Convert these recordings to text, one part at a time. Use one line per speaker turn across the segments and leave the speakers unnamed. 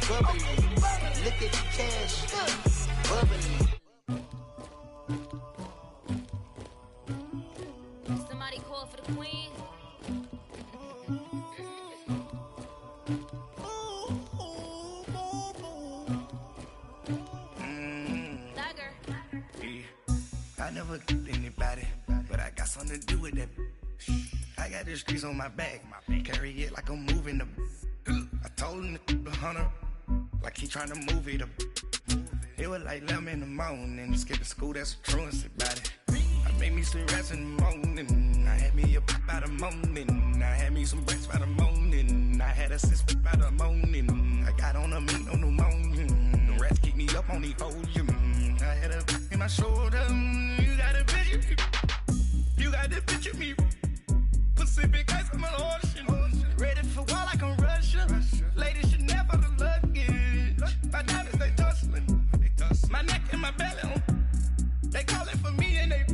bubbly. Look at the cash, bubbly.
Somebody call for the queen.
I never killed anybody, but I got something to do with that. I got the streets on my back, carry it like I'm moving the. I told him to hunter, like he trying to move it up. It was like 11 in the morning, skip to school, that's a truancy about it. I made me some rest in the morning, I had me a pop by the morning. I had me some breaks by the morning, I had a sis by the morning. I got on a meat on the morning, the rats keep me up on the podium. I had a in my shoulder, you got a picture me, you got the picture me. Pacific ice on my ocean, ready for war like I'm Russian. Ladies should never the luggage, my diamonds they tussling. My neck and my belly, they calling for me and they,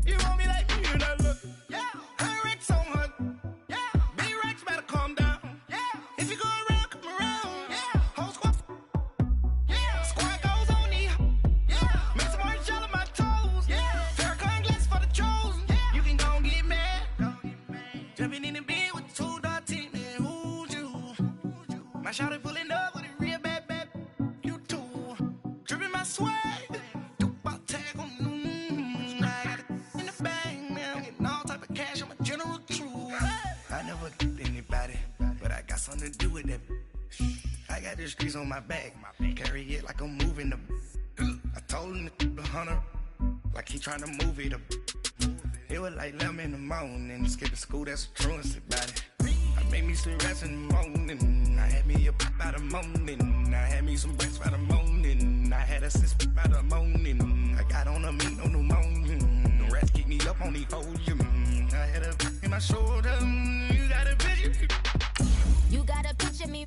you want me like me and I look, yeah. Her Rex on her, yeah. B-Rex better calm down, yeah. If you go around, come around, yeah. Whole squad, yeah. Squad goes on me, yeah. Make some orange gel on my toes, yeah. Farrakhan glass for the chosen, yeah. You can go and get mad, jumping in the bed with 2 dark teeth, man, who's you? My shawty pulling up with a real bad, you too. Dripping my swag, Tupac tag on, I got it in the bag, man. I'm getting all type of cash on my general crew. I never killed anybody, but I got something to do with that. I got the streets on my back, carry it like I'm moving the. I told him to hunter, like he trying to move it up. It was like 11 in the morning, skip to school, that's a truancy about it. I made me some rest in the morning, I had me a pop by the morning. I had me some breaks by the morning, I had a sis by the morning. I got on a meat on the morning, the rats keep me up on the podium. I had a in my shoulder, you got a picture me.
You got a picture me.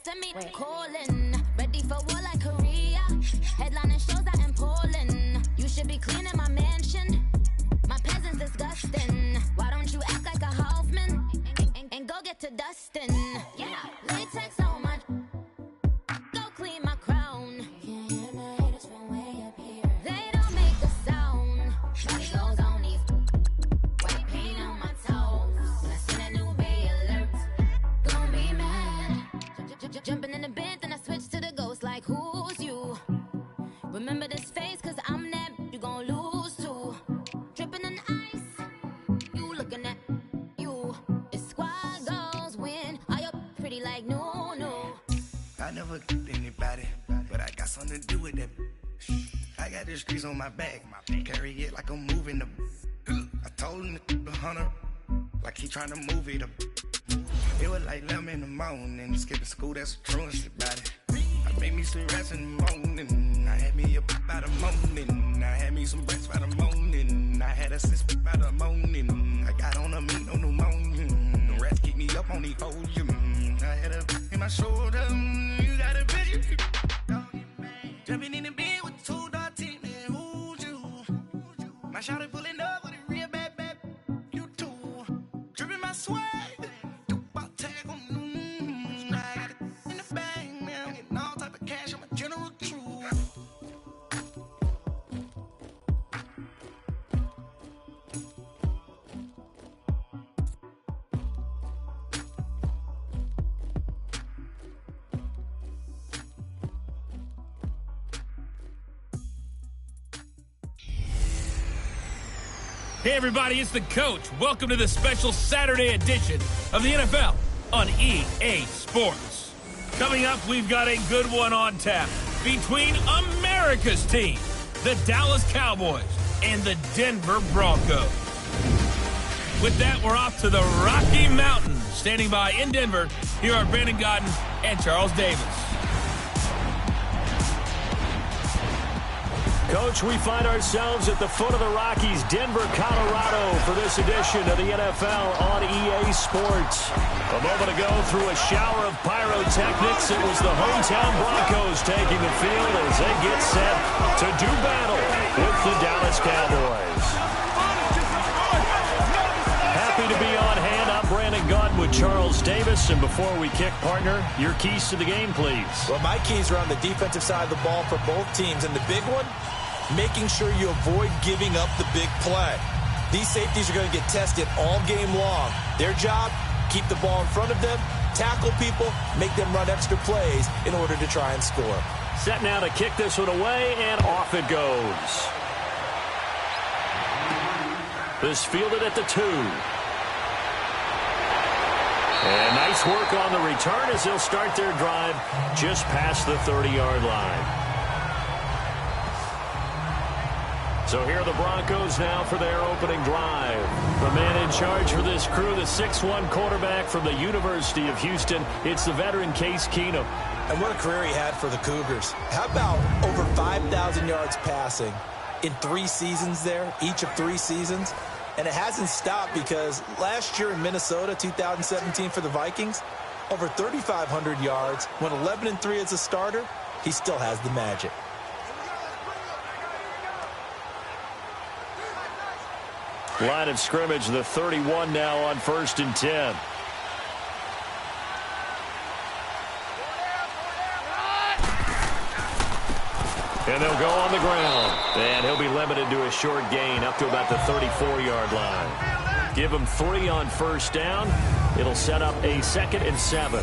Send me calling, ready for war like Korea. Headlining shows out in Poland. You should be cleaning my mansion. My peasants disgusting. Why don't you act like a Hoffman and go get to dustin'? Yeah, latex on my. Go clean my crown. Can't hear my haters from way up here. They don't make a sound. Money goes on these. White paint on my toes. When I send a new Bay alert, gon' be mad. Jumping in the bed, then I switch to the ghost like who's you? Remember this face, cause I'm that you gon' lose too. Dripping in ice, you looking at you. It's squad goals win. Are you pretty like no?
I never killed anybody, but I got something to do with that. I got the streets on my back, carry it like I'm moving the. I told him to hunter, like he trying to move it up. It was like 11 in the morning, skip to school, that's a truancy about it. I made me some rest in the morning, I had me a pop by the morning. I had me some breaks by the morning, I had a sis by the morning. I got on a meat on the morning, the rats keep me up on the podium. I had a in my shoulder, you got a picture me. Jumping in the bed with 2 dark teeth, man, who's you? My shawty pulling up with a real bad, you too. Dripping my swag, Tupac tag on, I got it in the bag, man. I'm getting all type of cash on my general crew.
Hey everybody, it's the Coach. Welcome to the special Saturday edition of the NFL on EA Sports. Coming up, we've got a good one on tap between America's team, the Dallas Cowboys, and the Denver Broncos. With that, we're off to the Rocky Mountains. Standing by in Denver, here are Brandon Godden and Charles Davis.
Coach, we find ourselves at the foot of the Rockies, Denver, Colorado, for this edition of the NFL on EA Sports. A moment ago, through a shower of pyrotechnics, it was the hometown Broncos taking the field as they get set to do battle with the Dallas Cowboys. Happy to be on hand. I'm Brandon Godden with Charles Davis. And before we kick, partner, your keys to the game, please.
Well, my keys are on the defensive side of the ball for both teams. And the big one, making sure you avoid giving up the big play. These safeties are going to get tested all game long. Their job, keep the ball in front of them, tackle people, make them run extra plays in order to try and score.
Set now to kick this one away, and off it goes. This fielded at the 2. And nice work on the return as they'll start their drive just past the 30-yard line. So here are the Broncos now for their opening drive. The man in charge for this crew, the 6'1 quarterback from the University of Houston. It's the veteran Case Keenum.
And what a career he had for the Cougars. How about over 5,000 yards passing in 3 seasons there, each of 3 seasons? And it hasn't stopped because last year in Minnesota, 2017 for the Vikings, over 3,500 yards, went 11-3 as a starter. He still has the magic.
Line of scrimmage, the 31 now on 1st and 10. And they'll go on the ground. And he'll be limited to a short gain up to about the 34-yard line. Give him 3 on 1st down. It'll set up a 2nd and 7.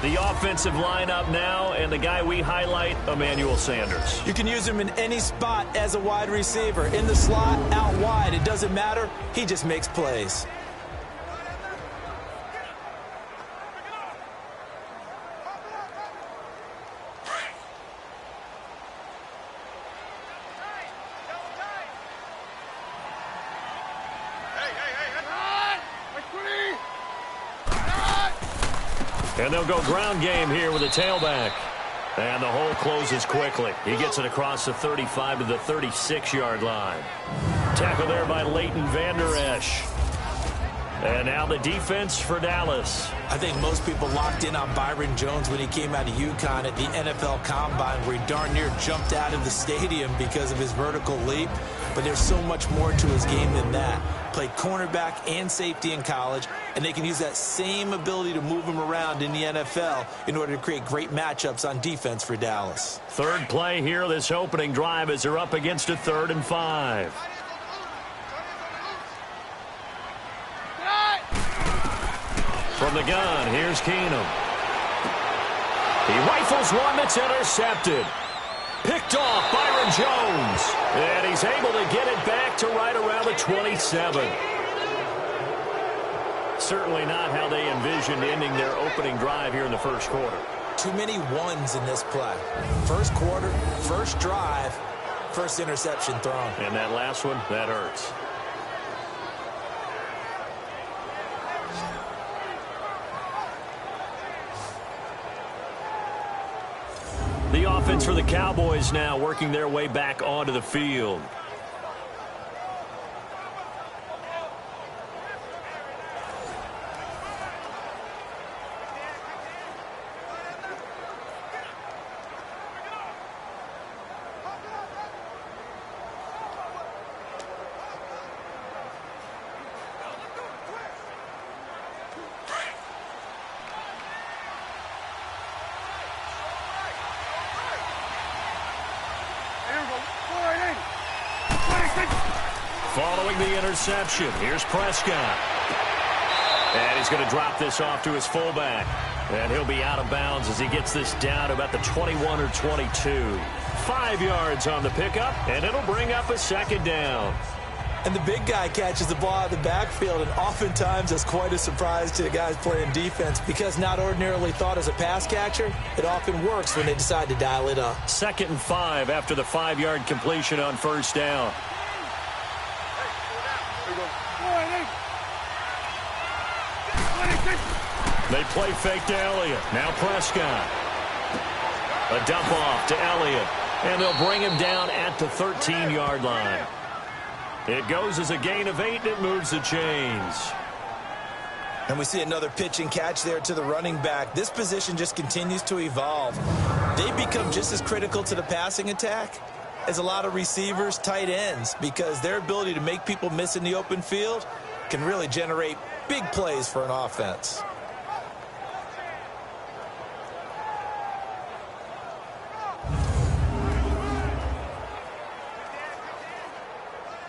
The offensive lineup now, and the guy we highlight, Emmanuel Sanders.
You can use him in any spot as a wide receiver. In the slot, out wide. It doesn't matter. He just makes plays.
And they'll go ground game here with a tailback. And the hole closes quickly. He gets it across the 35 to the 36-yard line. Tackle there by Leighton Vander Esch. And now the defense for Dallas.
I think most people locked in on Byron Jones when he came out of UConn at the NFL Combine, where he darn near jumped out of the stadium because of his vertical leap. But there's so much more to his game than that. Played cornerback and safety in college, and they can use that same ability to move him around in the NFL in order to create great matchups on defense for Dallas.
Third play here, this opening drive, as they're up against a 3rd and 5. From the gun, here's Keenum. He rifles one that's intercepted. Picked off Byron Jones. And he's able to get it back to right around the 27. Certainly not how they envisioned ending their opening drive here in the first quarter.
Too many ones in this play. First quarter, first drive, first interception thrown.
And that last one, that hurts. The offense for the Cowboys now working their way back onto the field. Following the interception, here's Prescott. And he's going to drop this off to his fullback. And he'll be out of bounds as he gets this down to about the 21 or 22. 5 yards on the pickup, and it'll bring up a 2nd down.
And the big guy catches the ball out of the backfield, and oftentimes that's quite a surprise to the guys playing defense because not ordinarily thought as a pass catcher, it often works when they decide to dial it up.
2nd and 5 after the 5-yard completion on 1st down. They play fake to Elliott. Now Prescott. A dump off to Elliott. And they'll bring him down at the 13-yard line. It goes as a gain of 8, and it moves the chains.
And we see another pitch and catch there to the running back. This position just continues to evolve. They become just as critical to the passing attack as a lot of receivers, tight ends, because their ability to make people miss in the open field can really generate big plays for an offense.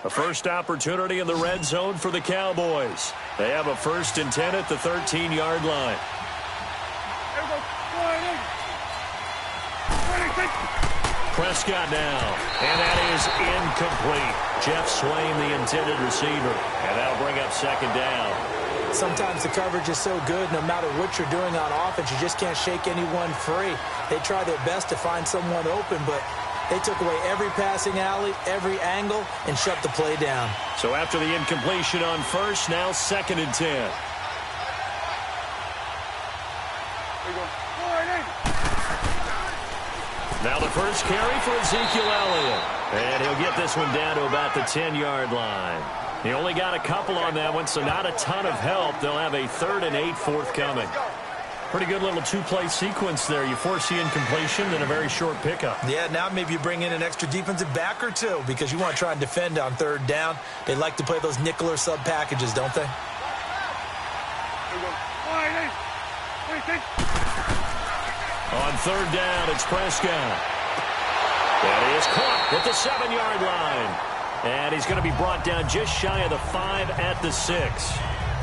A first opportunity in the red zone for the Cowboys. They have a 1st and 10 at the 13-yard line. Prescott now, and that is incomplete. Jeff Swain, the intended receiver, and that'll bring up 2nd down.
Sometimes the coverage is so good, no matter what you're doing on offense, you just can't shake anyone free. They try their best to find someone open, but they took away every passing alley, every angle, and shut the play down.
So after the incompletion on 1st, now 2nd and 10. Now the first carry for Ezekiel Elliott. And he'll get this one down to about the 10-yard line. He only got a couple on that one, so not a ton of help. They'll have a 3rd and 8 forthcoming. Pretty good little 2-play sequence there. You force the incompletion, then a very short pickup.
Yeah, now maybe you bring in an extra defensive back or two because you want to try and defend on 3rd down. They like to play those nickel or sub packages, don't they?
On 3rd down, it's Prescott. That is caught at the 7-yard line. And he's going to be brought down just shy of the 5 at the 6.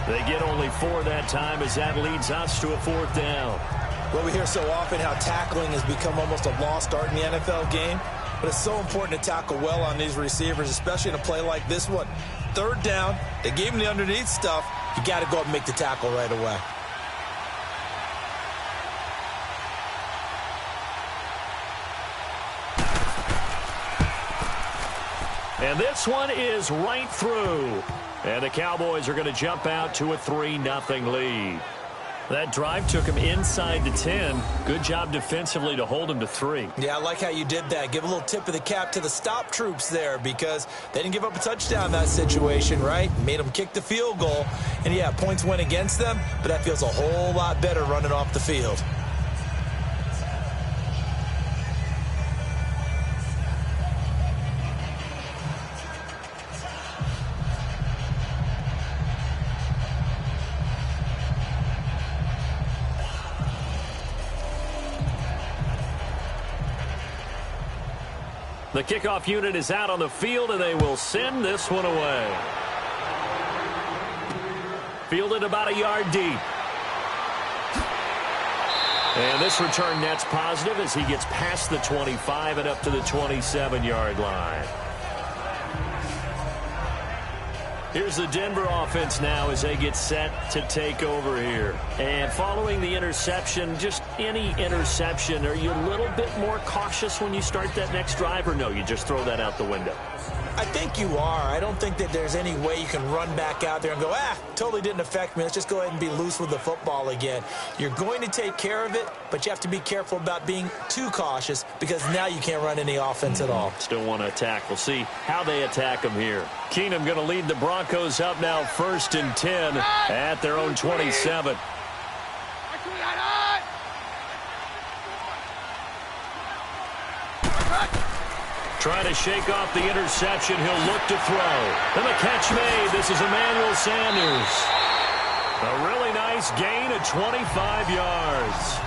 They get only 4 that time as that leads us to a 4th down.
Well, we hear so often how tackling has become almost a lost art in the NFL game. But it's so important to tackle well on these receivers, especially in a play like this one. 3rd down, they gave him the underneath stuff. You got to go up and make the tackle right away.
And this one is right through. And the Cowboys are going to jump out to a 3-0 lead. That drive took him inside the 10. Good job defensively to hold him to 3.
Yeah, I like how you did that. Give a little tip of the cap to the stop troops there because they didn't give up a touchdown in that situation, right? Made them kick the field goal. And, yeah, points went against them, but that feels a whole lot better running off the field.
The kickoff unit is out on the field, and they will send this one away. Fielded about a yard deep. And this return net's positive as he gets past the 25 and up to the 27-yard line. Here's the Denver offense now as they get set to take over here. And following the interception, just any interception, are you a little bit more cautious when you start that next drive, or no, you just throw that out the window?
I think you are. I don't think that there's any way you can run back out there and go, totally didn't affect me. Let's just go ahead and be loose with the football again. You're going to take care of it, but you have to be careful about being too cautious because now you can't run any offense at all.
Still want to attack. We'll see how they attack them here. Keenum going to lead the Broncos up now 1st and 10 at their own 27. Trying to shake off the interception. He'll look to throw. And the catch made. This is Emmanuel Sanders. A really nice gain of 25 yards.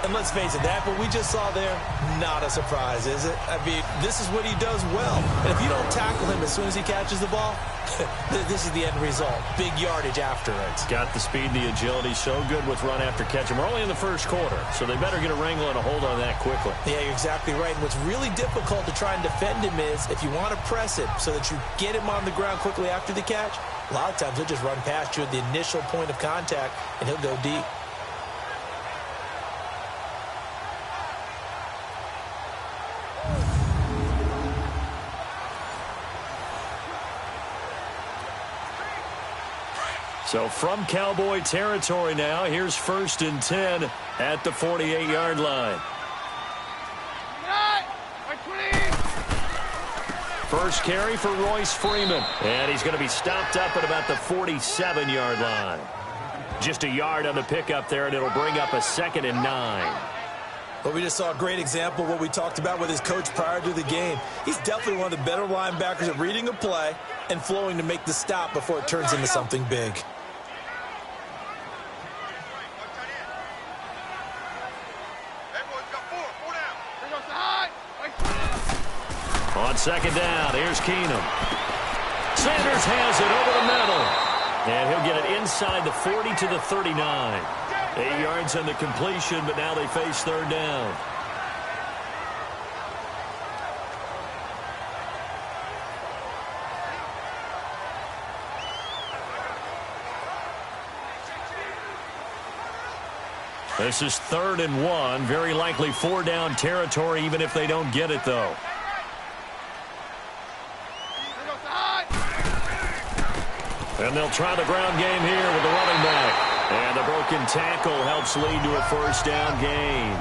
And let's face it, that what we just saw there, not a surprise, is it? I mean, this is what he does well. And if you don't tackle him as soon as he catches the ball, this is the end result. Big yardage after it.
Got the speed and the agility, so good with run after catch. And we're only in the first quarter, so they better get a wrangle and a hold on that quickly.
Yeah, you're exactly right. And what's really difficult to try and defend him is if you want to press it so that you get him on the ground quickly after the catch, a lot of times he'll just run past you at the initial point of contact, and he'll go deep.
So from Cowboy territory now, here's 1st and 10 at the 48-yard line. First carry for Royce Freeman. And he's going to be stopped up at about the 47-yard line. Just a yard on the pickup there, and it'll bring up a 2nd and 9.
Well, we just saw a great example of what we talked about with his coach prior to the game. He's definitely one of the better linebackers at reading a play and flowing to make the stop before it turns into something big.
On second down, here's Keenum. Sanders has it over the middle. And he'll get it inside the 40 to the 39. 8 yards on the completion, but now they face third down. This is 3rd and 1. Very likely 4-down territory, even if they don't get it, though. And they'll try the ground game here with the running back. And the broken tackle helps lead to a 1st down gain.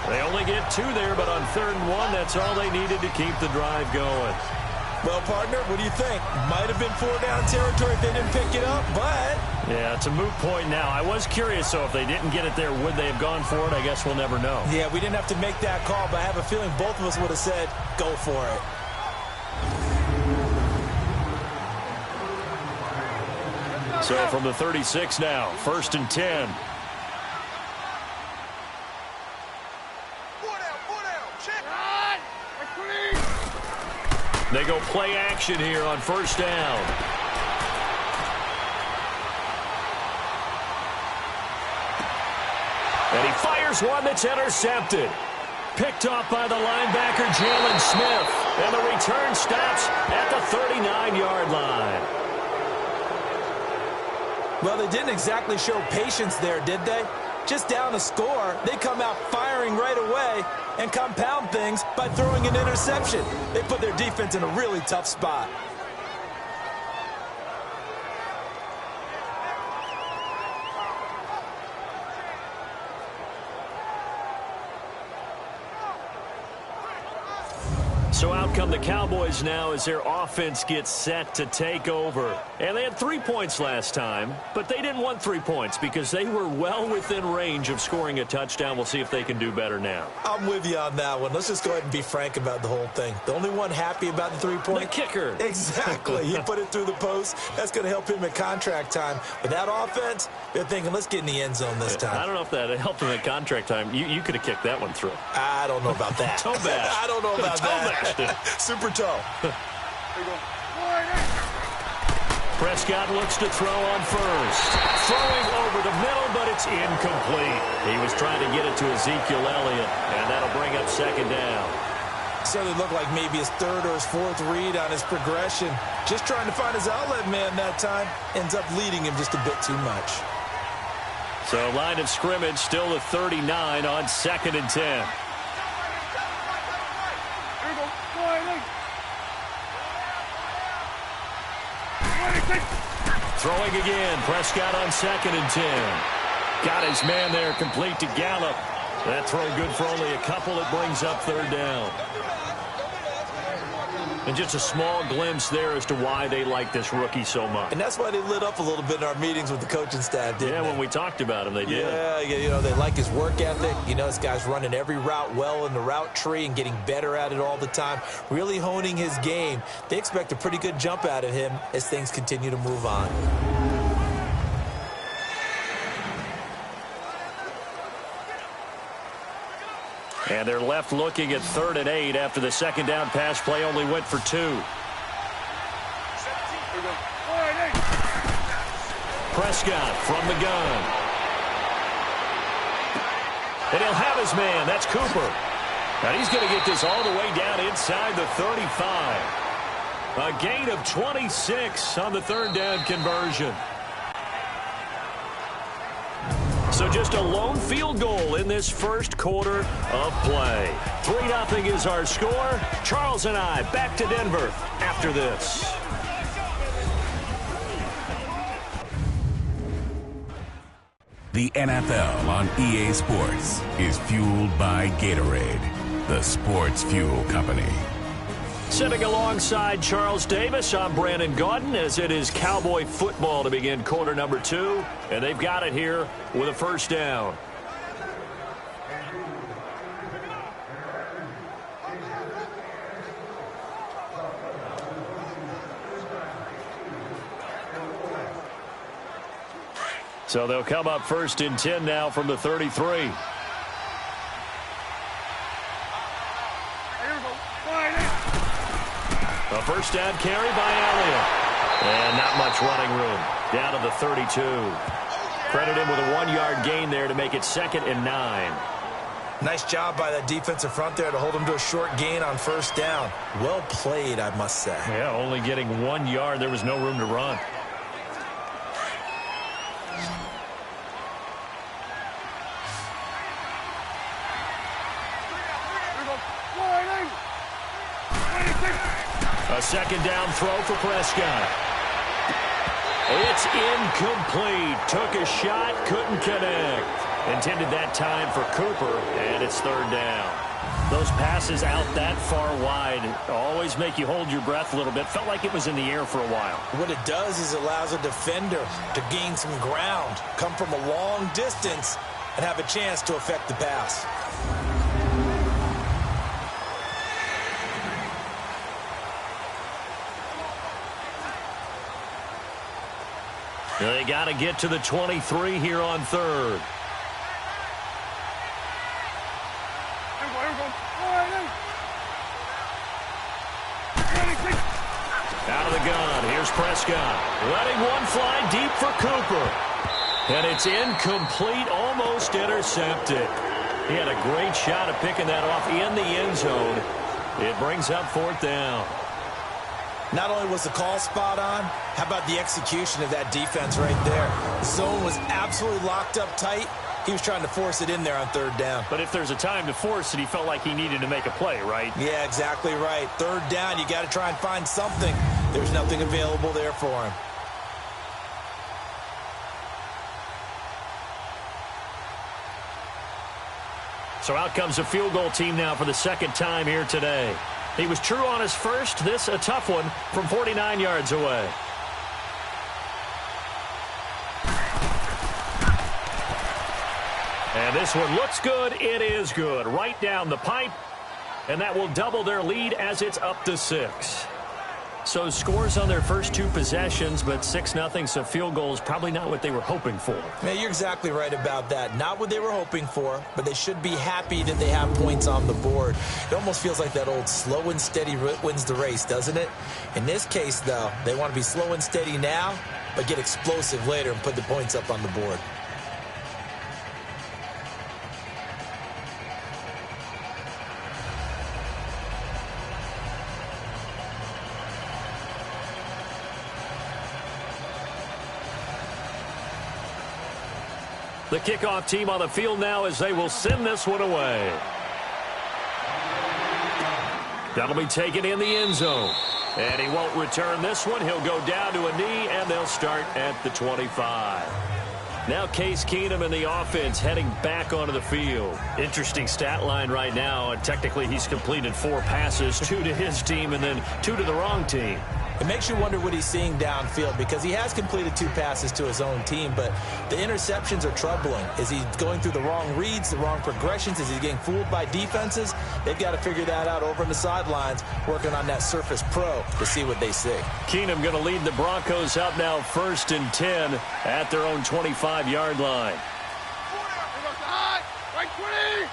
They only get 2 there, but on 3rd and 1, that's all they needed to keep the drive going.
Well, partner, what do you think? Might have been 4-down territory if they didn't pick it up, but...
Yeah, it's a moot point now. I was curious, so if they didn't get it there, would they have gone for it? I guess we'll never know.
Yeah, we didn't have to make that call, but I have a feeling both of us would have said, go for it.
So from the 36 now, 1st and 10. They go play action here on 1st down. And he fires one that's intercepted. Picked off by the linebacker, Jalen Smith. And the return stops at the 39-yard line.
Well, they didn't exactly show patience there, did they? Just down a score, they come out firing right away and compound things by throwing an interception. They put their defense in a really tough spot.
So out come the Cowboys now as their offense gets set to take over. And they had 3 points last time, but they didn't want 3 points because they were well within range of scoring a touchdown. We'll see if they can do better now.
I'm with you on that one. Let's just go ahead and be frank about the whole thing. The only one happy about the 3-point...
The kicker.
Exactly. He put it through the post. That's going to help him at contract time. But that offense, they're thinking, let's get in the end zone this time.
I don't know if that helped him at contract time. You could have kicked that one through.
I don't know about that.
Toe bash.
I don't know about that. Super toe.
Prescott looks to throw on first. Throwing over the middle, but it's incomplete. He was trying to get it to Ezekiel Elliott, and that'll bring up 2nd down.
Certainly looked like maybe his 3rd or his 4th read on his progression. Just trying to find his outlet man that time. Ends up leading him just a bit too much.
So line of scrimmage still the 39 on 2nd and 10. Throwing again. Prescott on 2nd and 10. Got his man there complete to Gallup. That throw good for only a couple. It brings up 3rd down. And just a small glimpse there as to why they like this rookie so much.
And that's why they lit up a little bit in our meetings with the coaching staff, didn't they?
Yeah, when we talked about him, they did.
Yeah, you know, they like his work ethic. You know, this guy's running every route well in the route tree and getting better at it all the time, really honing his game. They expect a pretty good jump out of him as things continue to move on.
And they're left looking at 3rd and 8 after the 2nd down pass play only went for 2. Prescott from the gun. And he'll have his man. That's Cooper. And he's going to get this all the way down inside the 35. A gain of 26 on the 3rd down conversion. So just a lone field goal in this first quarter of play. 3-0 is our score. Charles and I back to Denver after this.
The NFL on EA Sports is fueled by Gatorade, the sports fuel company.
Sitting alongside Charles Davis, I'm Brandon Gaudin as it is Cowboy football to begin quarter number 2. And they've got it here with a 1st down. So they'll come up 1st and 10 now from the 33. A first down carry by Elliott. And not much running room. Down to the 32. Credit him with a 1-yard gain there to make it 2nd and 9.
Nice job by that defensive front there to hold him to a short gain on first down. Well played, I must say.
Yeah, only getting 1 yard. There was no room to run. A second down throw for Prescott. It's incomplete. Took a shot, couldn't connect. Intended that time for Cooper, and it's 3rd down. Those passes out that far wide always make you hold your breath a little bit. Felt like it was in the air for a while.
What it does is it allows a defender to gain some ground, come from a long distance, and have a chance to affect the pass.
They got to get to the 23 here on 3rd. Out of the gun. Here's Prescott. Letting one fly deep for Cooper. And it's incomplete, almost intercepted. He had a great shot at picking that off in the end zone. It brings up 4th down.
Not only was the call spot on, how about the execution of that defense right there? The zone was absolutely locked up tight. He was trying to force it in there on 3rd down.
But if there's a time to force it, he felt like he needed to make a play, right?
Yeah, exactly right. 3rd down, you got to try and find something. There's nothing available there for him.
So out comes a field goal team now for the 2nd time here today. He was true on his first. This a tough one from 49 yards away. And this one looks good. It is good. Right down the pipe. And that will double their lead as it's up to 6. So scores on their first 2 possessions, but 6-0, so field goal is probably not what they were hoping for.
Yeah, you're exactly right about that. Not what they were hoping for, but they should be happy that they have points on the board. It almost feels like that old slow and steady wins the race, doesn't it? In this case, though, they want to be slow and steady now, but get explosive later and put the points up on the board.
The kickoff team on the field now as they will send this one away. That'll be taken in the end zone. And he won't return this one. He'll go down to a knee, and they'll start at the 25. Now Case Keenum and the offense heading back onto the field. Interesting stat line right now. And technically, he's completed 4 passes, 2 to his team and then 2 to the wrong team.
It makes you wonder what he's seeing downfield because he has completed 2 passes to his own team, but the interceptions are troubling. Is he going through the wrong reads, the wrong progressions? Is he getting fooled by defenses? They've got to figure that out over on the sidelines, working on that Surface Pro to see what they see.
Keenum going to lead the Broncos up now 1st and 10 at their own 25-yard line.
Right 20!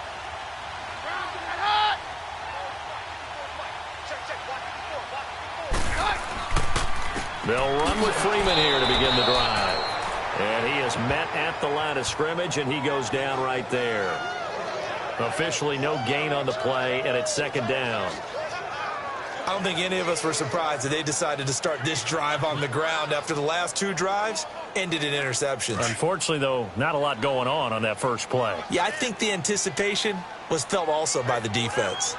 They'll run with Freeman here to begin the drive. And he is met at the line of scrimmage, and he goes down right there. Officially no gain on the play, and it's 2nd down.
I don't think any of us were surprised that they decided to start this drive on the ground after the last 2 drives ended in interceptions.
Unfortunately, though, not a lot going on that first play.
Yeah, I think the anticipation was felt also by the defense.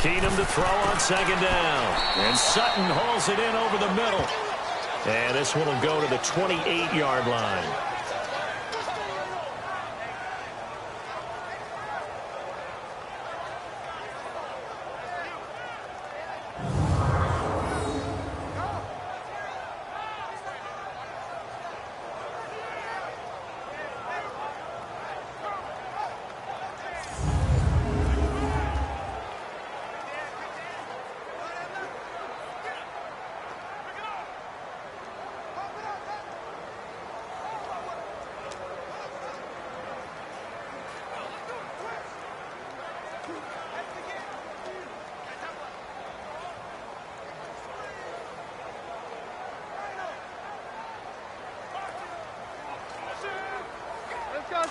Keenum to throw on 2nd down. And Sutton hauls it in over the middle. And this one will go to the 28-yard line.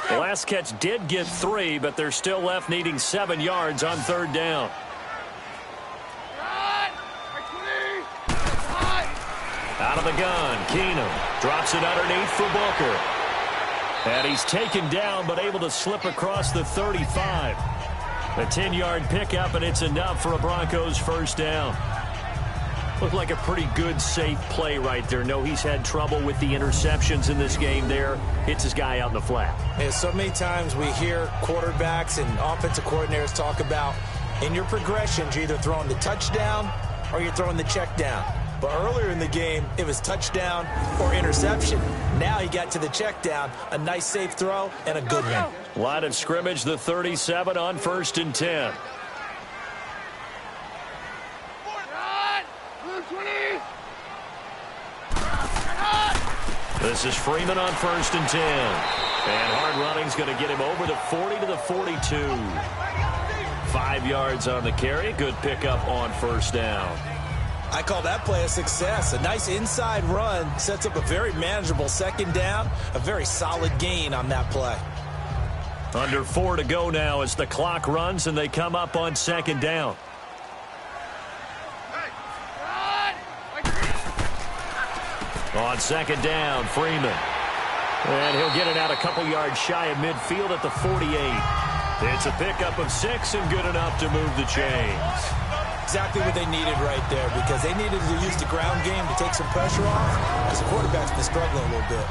The last catch did get 3, but they're still left needing 7 yards on 3rd down. Out of the gun, Keenum drops it underneath for Booker. And he's taken down, but able to slip across the 35. A 10-yard pickup, and it's enough for a Broncos 1st down. Looked like a pretty good, safe play right there. No, he's had trouble with the interceptions in this game there. Hits his guy out in the flat.
And so many times we hear quarterbacks and offensive coordinators talk about, in your progressions, you're either throwing the touchdown or you're throwing the check down. But earlier in the game, it was touchdown or interception. Now he got to the check down, a nice safe throw, and a good one.
Line of scrimmage, the 37 on 1st and 10. This is Freeman on 1st and 10. And hard running's going to get him over the 40 to the 42. 5 yards on the carry. Good pickup on 1st down.
I call that play a success. A nice inside run sets up a very manageable 2nd down. A very solid gain on that play.
Under 4 to go now as the clock runs and they come up on 2nd down. On 2nd down, Freeman. And he'll get it out a couple yards shy of midfield at the 48. It's a pickup of 6 and good enough to move the chains.
Exactly what they needed right there, because they needed to use the ground game to take some pressure off, as the quarterback's been struggling a little bit.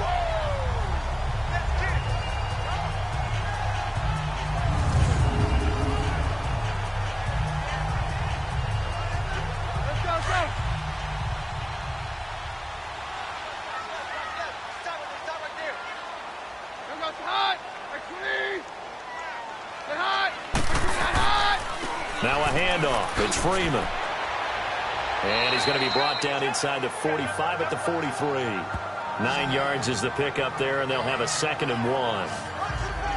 Now a handoff. It's Freeman. And he's going to be brought down inside the 45 at the 43. 9 yards is the pickup there, and they'll have a 2nd and 1.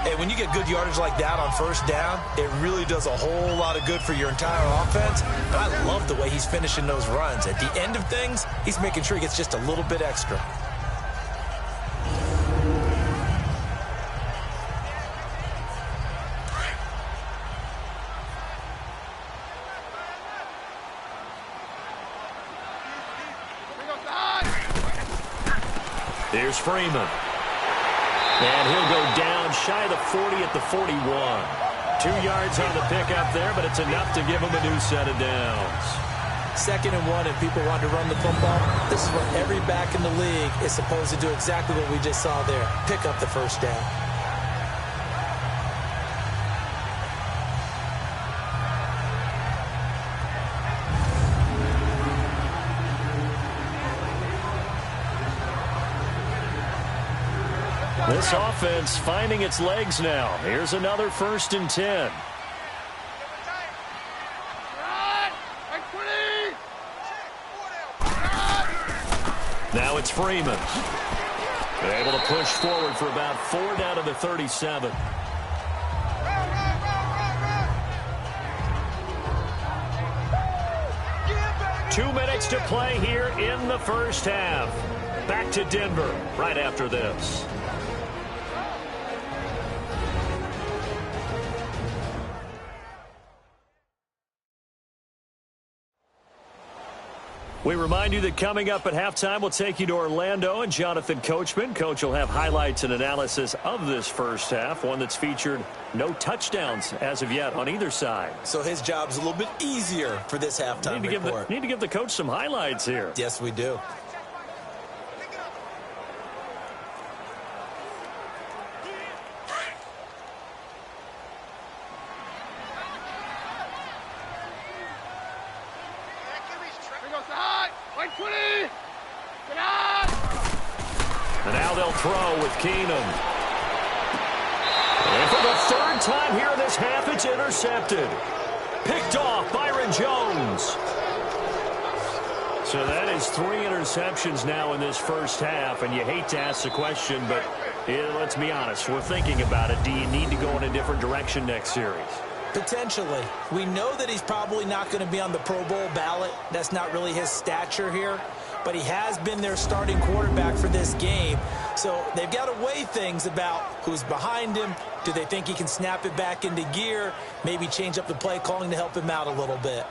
Hey, when you get good yardage like that on 1st down, it really does a whole lot of good for your entire offense. But I love the way he's finishing those runs. At the end of things, he's making sure he gets just a little bit extra.
Here's Freeman. And he'll go down shy of the 40 at the 41. 2 yards on the pickup there, but it's enough to give him a new set of downs.
2nd and 1, and people want to run the football. This is what every back in the league is supposed to do, exactly what we just saw there. Pick up the 1st down.
This offense finding its legs now. Here's another 1st and 10. Now it's Freeman. Able to push forward for about 4 down to the 37. Two minutes to play here in the 1st half. Back to Denver right after this. We remind you that coming up at halftime, we'll take you to Orlando and Jonathan Coachman. Coach will have highlights and analysis of this 1st half, one that's featured no touchdowns as of yet on either side.
So his job's a little bit easier for this halftime report.
Need to give the coach some highlights here.
Yes, we do.
And now they'll throw with Keenum. And for the 3rd time here in this half, it's intercepted. Picked off Byron Jones. So that is 3 interceptions now in this 1st half, and you hate to ask the question, but let's be honest, we're thinking about it. Do you need to go in a different direction next series?
Potentially. We know that he's probably not going to be on the Pro Bowl ballot. That's not really his stature here. But he has been their starting quarterback for this game. So they've got to weigh things about who's behind him. Do they think he can snap it back into gear? Maybe change up the play calling to help him out a little bit.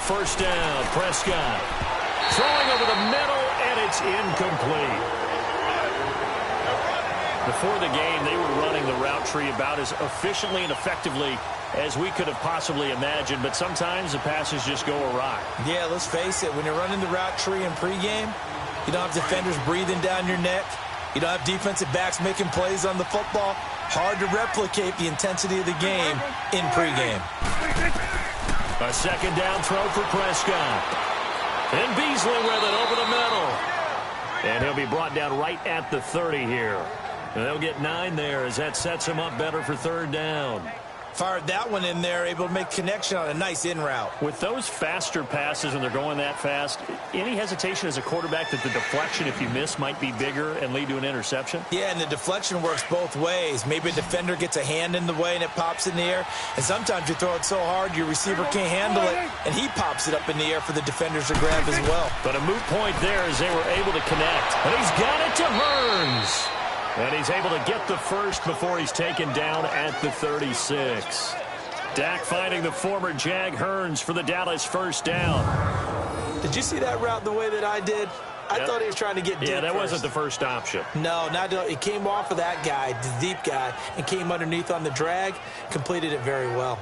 First down, Prescott. Throwing over the middle, and it's incomplete. Before the game, they were running the route tree about as efficiently and effectively as we could have possibly imagined, but sometimes the passes just go awry.
Yeah, let's face it, when you're running the route tree in pregame, you don't have defenders breathing down your neck. You don't have defensive backs making plays on the football. Hard to replicate the intensity of the game in pregame.
A second down throw for Prescott. And Beasley with it over the middle. And he'll be brought down right at the 30 here. And they'll get 9 there as that sets him up better for third down.
Fired that one in there, able to make connection on a nice in route.
With those faster passes when they're going that fast, any hesitation as a quarterback that the deflection, if you miss, might be bigger and lead to an interception?
Yeah, and the deflection works both ways. Maybe a defender gets a hand in the way and it pops in the air. And sometimes you throw it so hard your receiver can't handle it, and he pops it up in the air for the defenders to grab as well.
But a moot point there as they were able to connect. And he's got it to Hearns. And he's able to get the first before he's taken down at the 36. Dak finding the former Jag Hearns for the Dallas first down.
Did you see that route the way that I did? I thought he was trying to get deep.
Yeah, that
first.
wasn't the first option.
No, not it came off of that guy, the deep guy, and came underneath on the drag, completed it very well.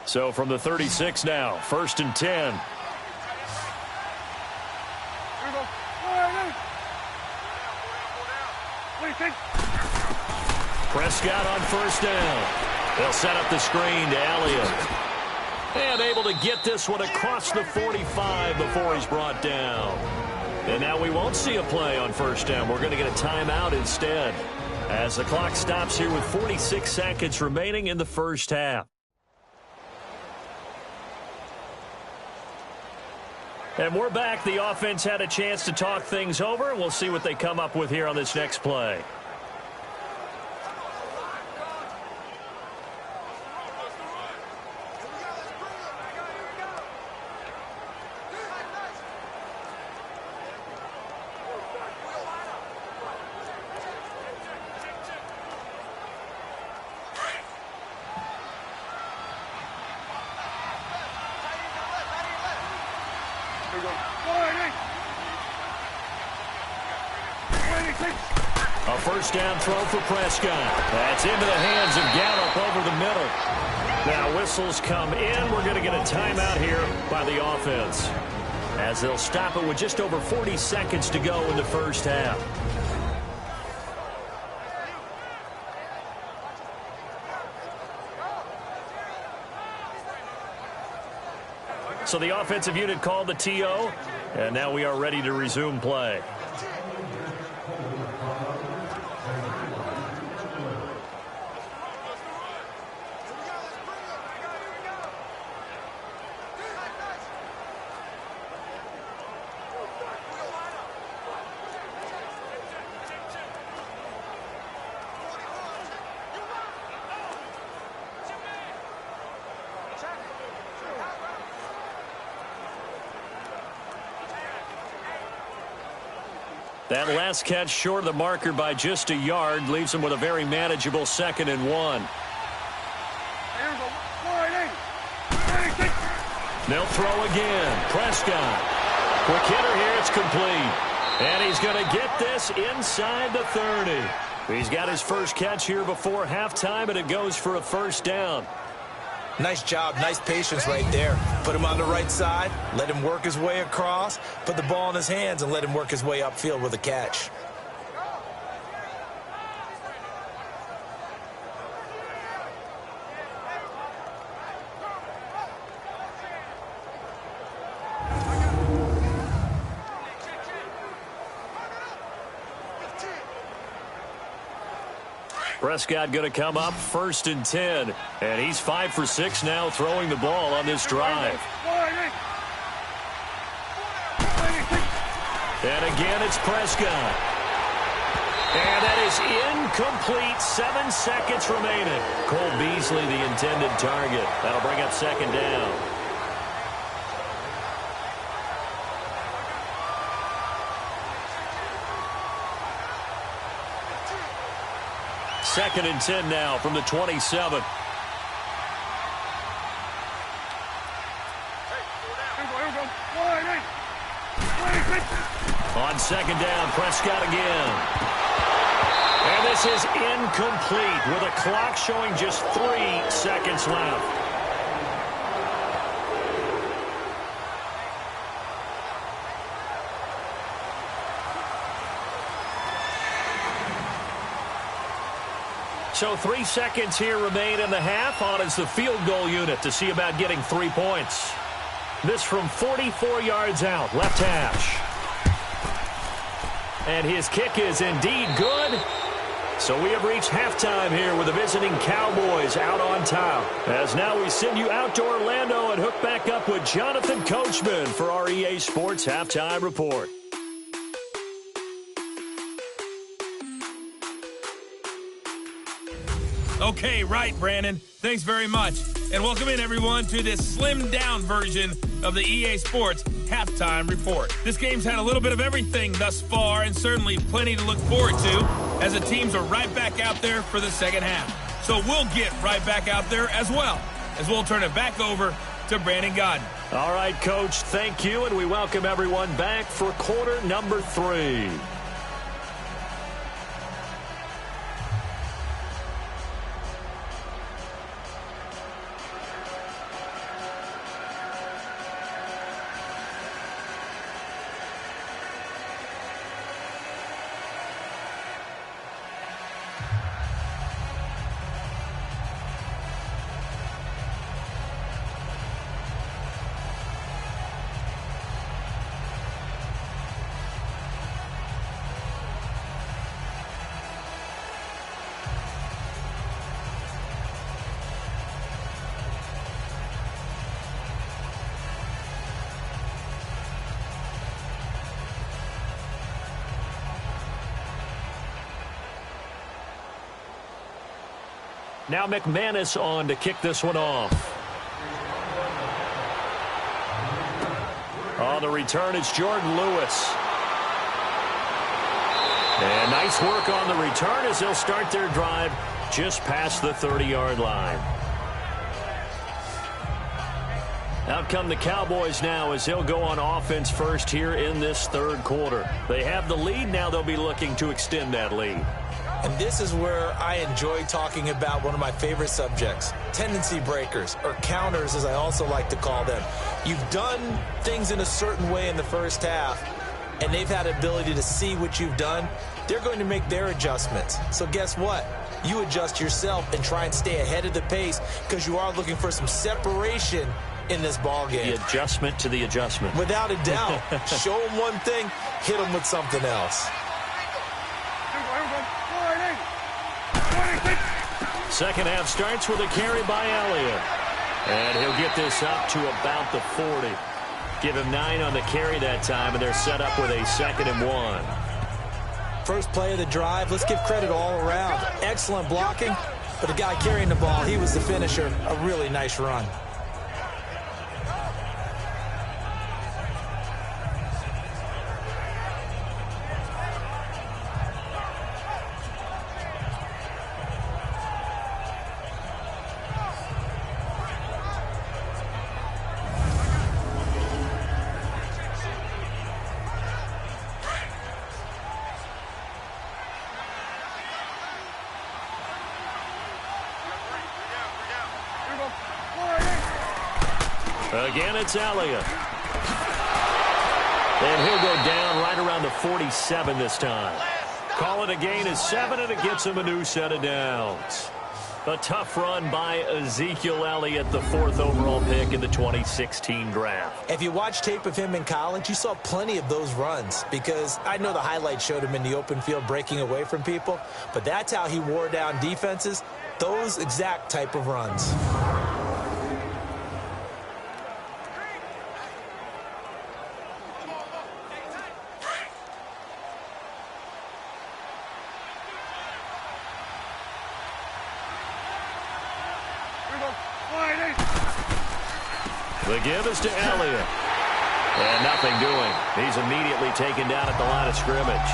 So from the 36 now, 1st and 10. Prescott on first down. They'll set up the screen to Elliott. And able to get this one across the 45 before he's brought down. And now we won't see a play on first down. We're going to get a timeout instead as the clock stops here with 46 seconds remaining in the first half. And we're back. The offense had a chance to talk things over, and we'll see what they come up with here on this next play. A first down throw for Prescott. That's into the hands of Gallup over the middle. Now whistles come in. We're going to get a timeout here by the offense, as they'll stop it with just over 40 seconds to go in the first half. So the offensive unit called the TO, and now we are ready to resume play. That last catch short of the marker by just a yard leaves him with a very manageable 2nd and 1. They'll throw again. Prescott. Quick hitter here. It's complete. And he's going to get this inside the 30. He's got his first catch here before halftime, and it goes for a first down.
Nice job, nice patience right there. Put him on the right side, let him work his way across, put the ball in his hands, and let him work his way upfield with a catch.
Prescott going to come up 1st and 10. And he's 5 for 6 now throwing the ball on this drive. And again, it's Prescott. And that is incomplete. 7 seconds remaining. Cole Beasley, the intended target. That'll bring up 2nd down. Second and 10 now from the 27. On 2nd down, Prescott again. And this is incomplete with a clock showing just 3 seconds left. So 3 seconds here remain in the half. On is the field goal unit to see about getting 3 points. This from 44 yards out, left hash. And his kick is indeed good. So we have reached halftime here with the visiting Cowboys out on top. As now we send you out to Orlando and hook back up with Jonathan Coachman for our EA Sports Halftime Report.
Okay, right, Brandon. Thanks very much. And welcome in, everyone, to this slimmed-down version of the EA Sports Halftime Report. This game's had a little bit of everything thus far, and certainly plenty to look forward to, as the teams are right back out there for the second half. So we'll get right back out there as well, as we'll turn it back over to Brandon Godden.
All right, Coach, thank you, and we welcome everyone back for quarter number 3. Now McManus on to kick this one off. On the return, it's Jordan Lewis. And nice work on the return as they'll start their drive just past the 30-yard line. Out come the Cowboys now as they'll go on offense first here in this 3rd quarter. They have the lead. Now they'll be looking to extend that lead.
And this is where I enjoy talking about one of my favorite subjects, tendency breakers, or counters as I also like to call them. You've done things in a certain way in the first half, and they've had the ability to see what you've done. They're going to make their adjustments. So guess what? You adjust yourself and try and stay ahead of the pace because you are looking for some separation in this ball game.
The adjustment to the adjustment.
Without a doubt. Show them one thing, hit them with something else.
Second half starts with a carry by Elliott. And he'll get this up to about the 40. Give him 9 on the carry that time, and they're set up with a 2nd and 1.
First play of the drive, let's give credit all around. Excellent blocking, but the guy carrying the ball, he was the finisher. A really nice run.
Again, it's Elliott. And he'll go down right around the 47 this time. Call it a gain of 7, and it gets him a new set of downs. A tough run by Ezekiel Elliott, the 4th overall pick in the 2016 draft.
If you watch tape of him in college, you saw plenty of those runs, because I know the highlights showed him in the open field breaking away from people, but that's how he wore down defenses, those exact type of runs.
The give is to Elliott. And nothing doing. He's immediately taken down at the line of scrimmage.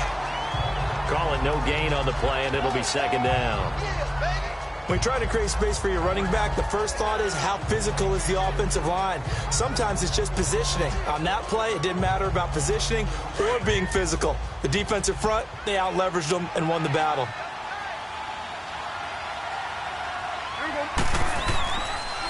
Call it no gain on the play, and it'll be 2nd down.
When you try to create space for your running back, the first thought is how physical is the offensive line. Sometimes it's just positioning. On that play, it didn't matter about positioning or being physical. The defensive front, they out-leveraged them and won the battle.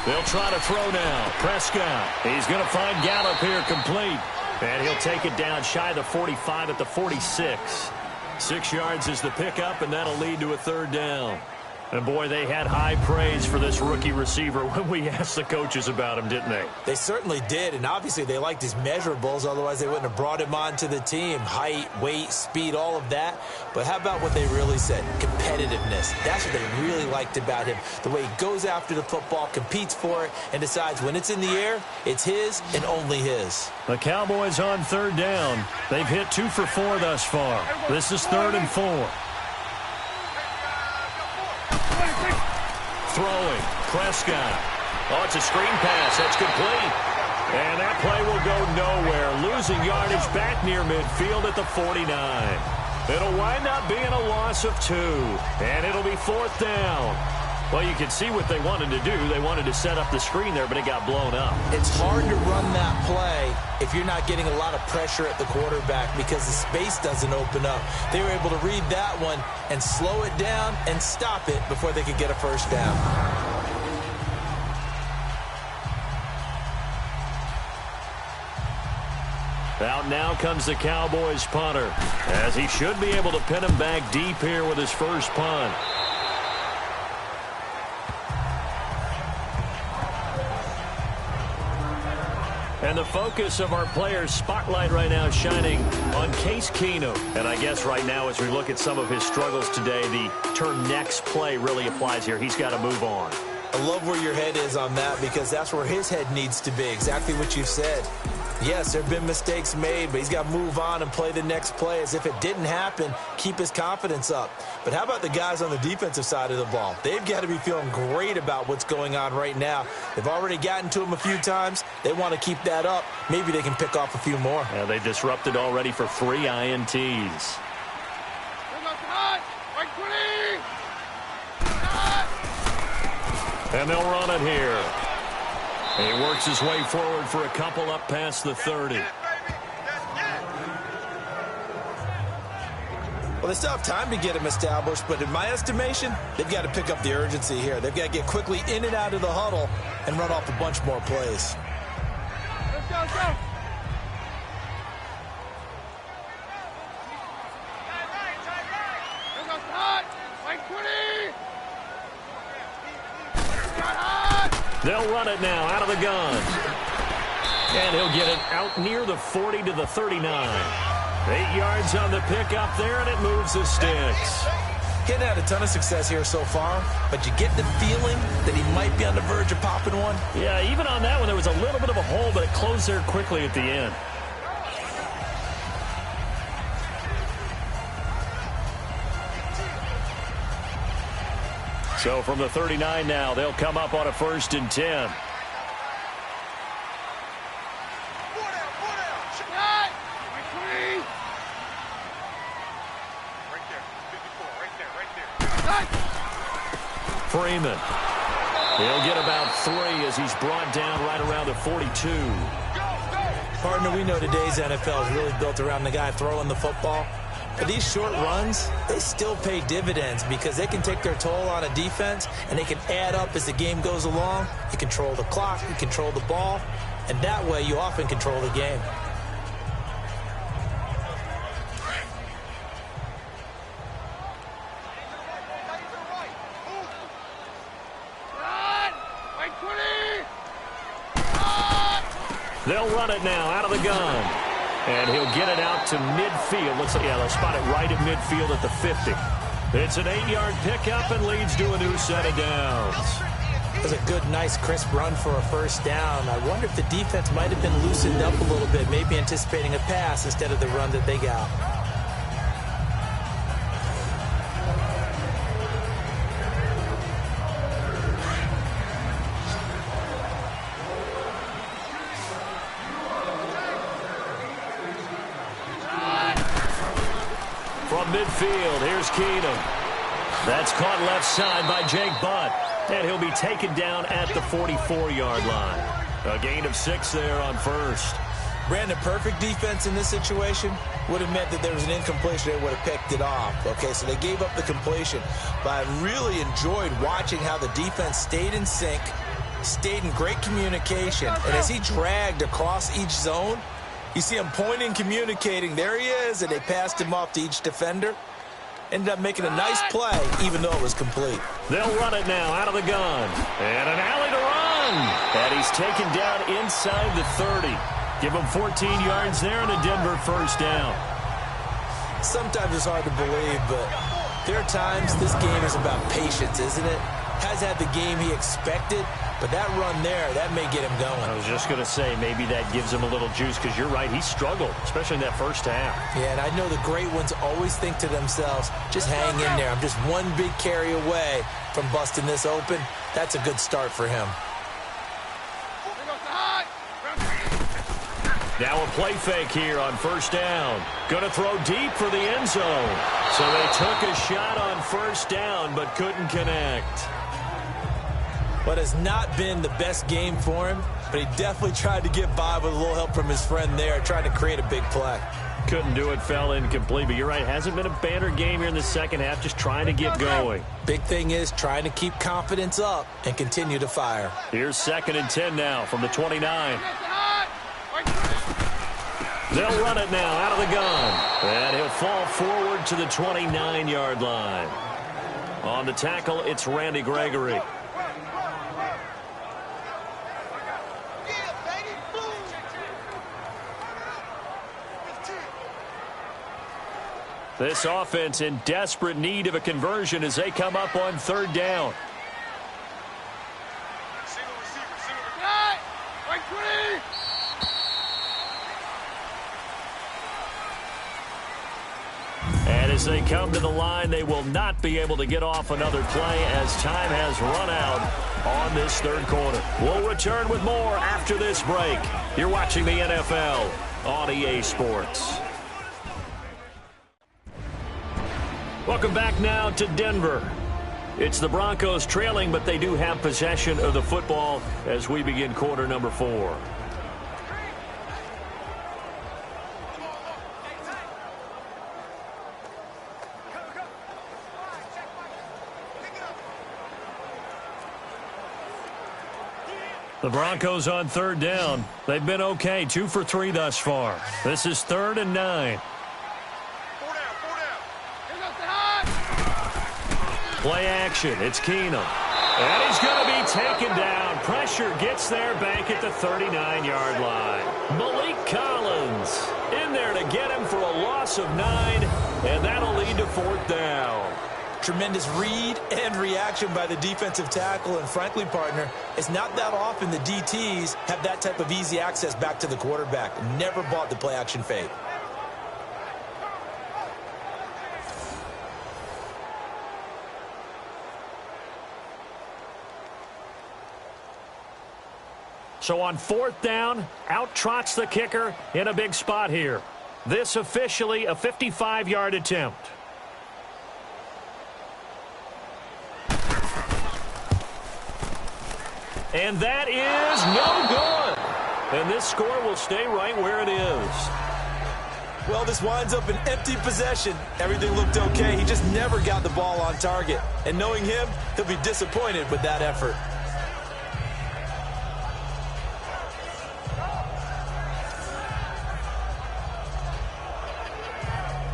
They'll try to throw now. Prescott. He's going to find Gallup here complete. And he'll take it down shy of the 45 at the 46. 6 yards is the pickup, and that'll lead to a 3rd down. And, boy, they had high praise for this rookie receiver when we asked the coaches about him, didn't they?
They certainly did, and obviously they liked his measurables. Otherwise, they wouldn't have brought him onto the team. Height, weight, speed, all of that. But how about what they really said? Competitiveness. That's what they really liked about him. The way he goes after the football, competes for it, and decides when it's in the air, it's his and only his.
The Cowboys on 3rd down. They've hit 2 for 4 thus far. This is 3rd and 4. Throwing. Prescott. Oh, it's a screen pass. That's complete. And that play will go nowhere. Losing yardage back near midfield at the 49. It'll wind up being a loss of 2. And it'll be 4th down. Well, you can see what they wanted to do. They wanted to set up the screen there, but it got blown up.
It's hard to run that play if you're not getting a lot of pressure at the quarterback because the space doesn't open up. They were able to read that one and slow it down and stop it before they could get a 1st down.
Out now comes the Cowboys punter, as he should be able to pin him back deep here with his first punt. And the focus of our players' spotlight right now is shining on Case Keenum. And I guess right now as we look at some of his struggles today, the term next play really applies here. He's got to move on.
I love where your head is on that because that's where his head needs to be, exactly what you said. Yes, there have been mistakes made, but he's got to move on and play the next play as if it didn't happen, keep his confidence up. But how about the guys on the defensive side of the ball? They've got to be feeling great about what's going on right now. They've already gotten to him a few times. They want to keep that up. Maybe they can pick off a few more.
Yeah, they disrupted already for 3 INTs. And they'll run it here. He works his way forward for a couple up past the 30.
Well, they still have time to get him established, but in my estimation, they've got to pick up the urgency here. They've got to get quickly in and out of the huddle and run off a bunch more plays.
Let's go, let's go.
They'll run it now out of the gun. And he'll get it out near the 40 to the 39. 8 yards on the pickup there, and it moves the sticks.
He hadn't had a ton of success here so far, but you get the feeling that he might be on the verge of popping one.
Yeah, even on that one, there was a little bit of a hole, but it closed there quickly at the end. So from the 39 now, they'll come up on a 1st and 10. Freeman. He'll get about 3 as he's brought down right around the 42.
Partner, we know today's NFL is really built around the guy throwing the football. But these short runs, they still pay dividends because they can take their toll on a defense and they can add up as the game goes along. You control the clock, you control the ball, and that way you often control the game.
They'll run it now out of the gun. And he'll get it out to midfield. Looks like, yeah, they'll spot it right at midfield at the 50. It's an 8-yard pickup and leads to a new set of downs.
It was a good, nice, crisp run for a first down. I wonder if the defense might have been loosened up a little bit, maybe anticipating a pass instead of the run that they got.
From midfield, here's Keenum. That's caught left side by Jake Butt. And he'll be taken down at the 44-yard line. A gain of 6 there on first.
Brandon, perfect defense in this situation would have meant that there was an incompletion. They would have picked it off. Okay, so they gave up the completion. But I really enjoyed watching how the defense stayed in sync, stayed in great communication. And as he dragged across each zone, you see him pointing, communicating. There he is, and they passed him off to each defender. Ended up making a nice play, even though it was complete.
They'll run it now out of the gun. And an alley to run. And he's taken down inside the 30. Give him 14 yards there and a Denver first down.
Sometimes it's hard to believe, but there are times this game is about patience, isn't it? Has had the game he expected, but that run there, that may get him going.
I was just going to say, maybe that gives him a little juice, because you're right, he struggled, especially in that first half.
Yeah, and I know the great ones always think to themselves, just hang in there. I'm just one big carry away from busting this open. That's a good start for him.
Now a play fake here on first down. Going to throw deep for the end zone. So they took a shot on first down, but couldn't connect.
What has not been the best game for him, but he definitely tried to get by with a little help from his friend there, trying to create a big play.
Couldn't do it, fell incomplete, but you're right, hasn't been a banner game here in the second half, just trying to get going.
Big thing is trying to keep confidence up and continue to fire.
Here's 2nd and 10 now from the 29. They'll run it now out of the gun, and he'll fall forward to the 29-yard line. On the tackle, it's Randy Gregory. This offense in desperate need of a conversion as they come up on 3rd down. And as they come to the line, they will not be able to get off another play as time has run out on this 3rd quarter. We'll return with more after this break. You're watching the NFL on EA Sports. Welcome back now to Denver. It's the Broncos trailing, but they do have possession of the football as we begin quarter number 4. The Broncos on 3rd down. They've been okay, 2 for 3 thus far. This is 3rd and 9. Play action. It's Keenum. And he's going to be taken down. Pressure gets there back at the 39-yard line. Malik Collins in there to get him for a loss of 9, and that'll lead to 4th down.
Tremendous read and reaction by the defensive tackle, and frankly, partner, it's not that often the DTs have that type of easy access back to the quarterback. Never bought the play action fake.
So on 4th down, out trots the kicker in a big spot here. This officially a 55-yard attempt. And that is no good. And this score will stay right where it is.
Well, this winds up an empty possession. Everything looked okay. He just never got the ball on target. And knowing him, he'll be disappointed with that effort.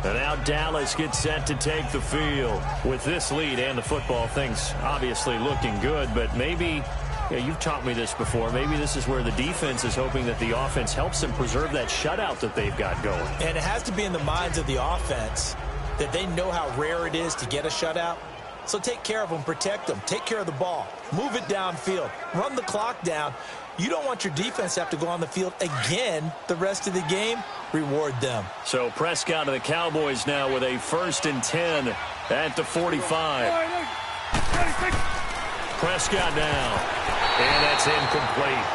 And now Dallas gets set to take the field. With this lead and the football, things obviously looking good, but maybe Yeah, you've taught me this before. Maybe this is where the defense is hoping that the offense helps them preserve that shutout that they've got going.
And it has to be in the minds of the offense that they know how rare it is to get a shutout. So take care of them, protect them, take care of the ball, move it downfield, run the clock down. You don't want your defense to have to go on the field again the rest of the game. Reward them. So
Prescott and the Cowboys now with a 1st and 10 at the 45. Prescott now. And that's incomplete.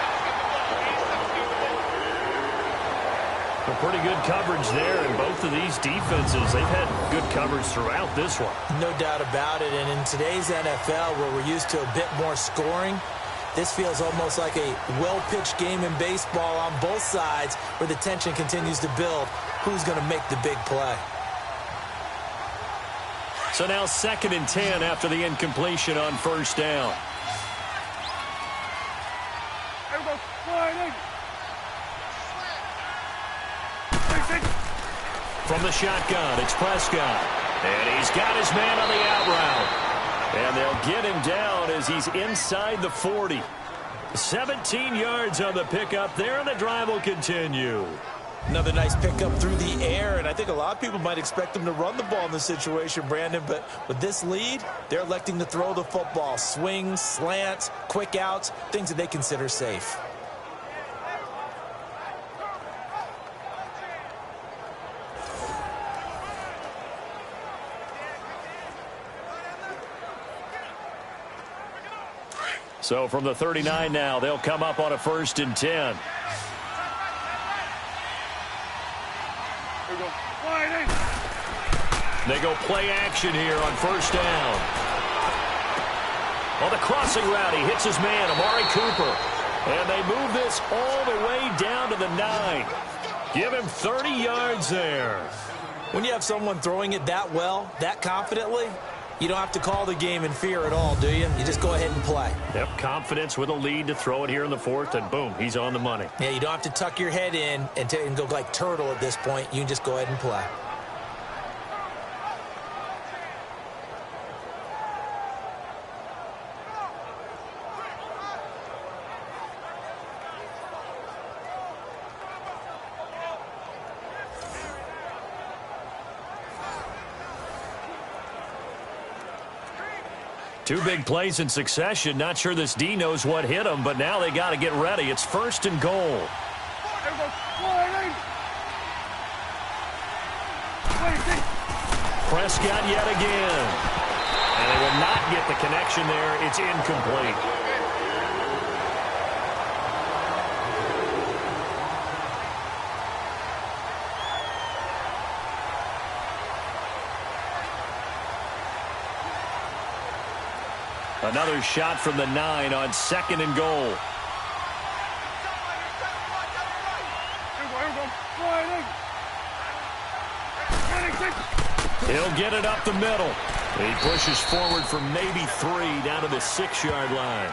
A pretty good coverage there in both of these defenses. They've had good coverage throughout this one.
No doubt about it. And in today's NFL, where we're used to a bit more scoring, this feels almost like a well-pitched game in baseball on both sides where the tension continues to build. Who's going to make the big play?
So now 2nd and 10 after the incompletion on 1st down. From the shotgun, it's Prescott. And he's got his man on the out route. And they'll get him down as he's inside the 40. 17 yards on the pickup there, and the drive will continue.
Another nice pickup through the air, and I think a lot of people might expect them to run the ball in this situation, Brandon, but with this lead, they're electing to throw the football. Swings, slants, quick outs, things that they consider safe.
So from the 39 now, they'll come up on a 1st and 10. They go play action here on 1st down. On the crossing route, he hits his man, Amari Cooper. And they move this all the way down to the 9. Give him 30 yards there.
When you have someone throwing it that well, that confidently, you don't have to call the game in fear at all, do you? You just go ahead and play.
Yep, confidence with a lead to throw it here in the 4th, and boom, he's on the money.
Yeah, you don't have to tuck your head in and go like turtle at this point. You can just go ahead and play.
Two big plays in succession. Not sure this D knows what hit him, but now they got to get ready. It's 1st and goal. Prescott yet again. And they will not get the connection there. It's incomplete. Another shot from the 9 on 2nd and goal. He'll get it up the middle. He pushes forward for maybe 3 down to the 6-yard line.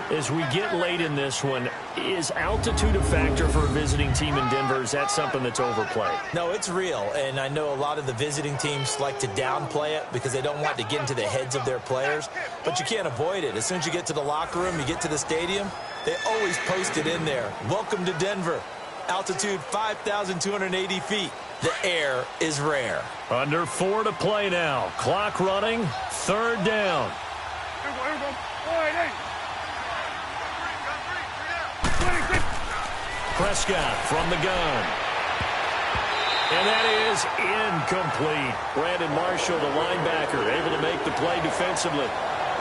As we get late in this one, is altitude a factor for a visiting team in Denver? Is that something that's overplayed?
No, it's real, and I know a lot of the visiting teams like to downplay it because they don't want to get into the heads of their players, but you can't avoid it. As soon as you get to the locker room, you get to the stadium, they always post it in there. Welcome to Denver. Altitude 5,280 feet. The air is rare.
Under 4 to play now. Clock running. 3rd down. Prescott from the gun. And that is incomplete. Brandon Marshall, the linebacker, able to make the play defensively.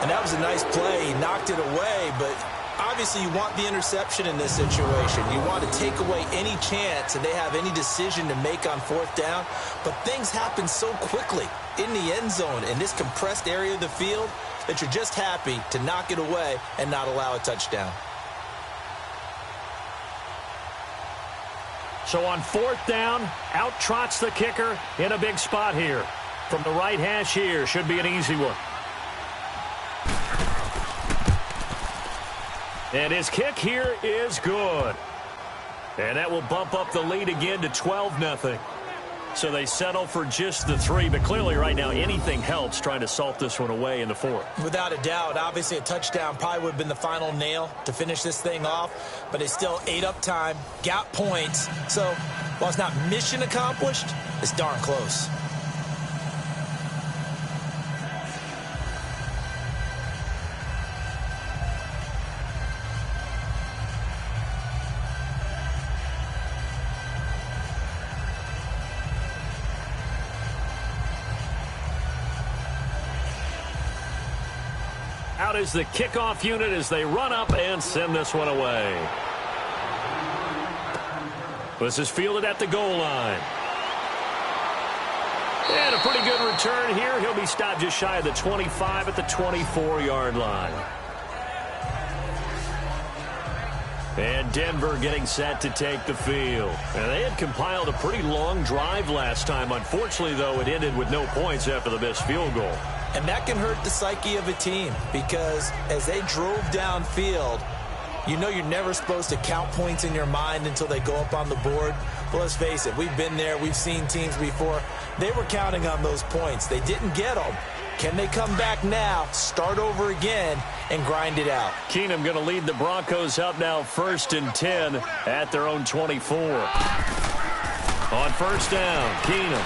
And that was a nice play. He knocked it away, but obviously you want the interception in this situation. You want to take away any chance that they have any decision to make on 4th down. But things happen so quickly in the end zone in this compressed area of the field that you're just happy to knock it away and not allow a touchdown.
So on 4th down, out trots the kicker in a big spot here. From the right hash here, should be an easy one. And his kick here is good. And that will bump up the lead again to 12-0. So they settle for just the 3, but clearly right now anything helps trying to salt this one away in the 4th.
Without a doubt, obviously a touchdown probably would have been the final nail to finish this thing off, but they still ate up time, got points. So while it's not mission accomplished, it's darn close.
Out is the kickoff unit as they run up and send this one away. This is fielded at the goal line. And a pretty good return here. He'll be stopped just shy of the 25 at the 24-yard line. And Denver getting set to take the field. And they had compiled a pretty long drive last time. Unfortunately, though, it ended with no points after the missed field goal.
And that can hurt the psyche of a team because as they drove downfield, you know you're never supposed to count points in your mind until they go up on the board. But let's face it, we've been there. We've seen teams before. They were counting on those points. They didn't get them. Can they come back now, start over again, and grind it out?
Keenum going to lead the Broncos up now 1st and 10 at their own 24. On first down, Keenum.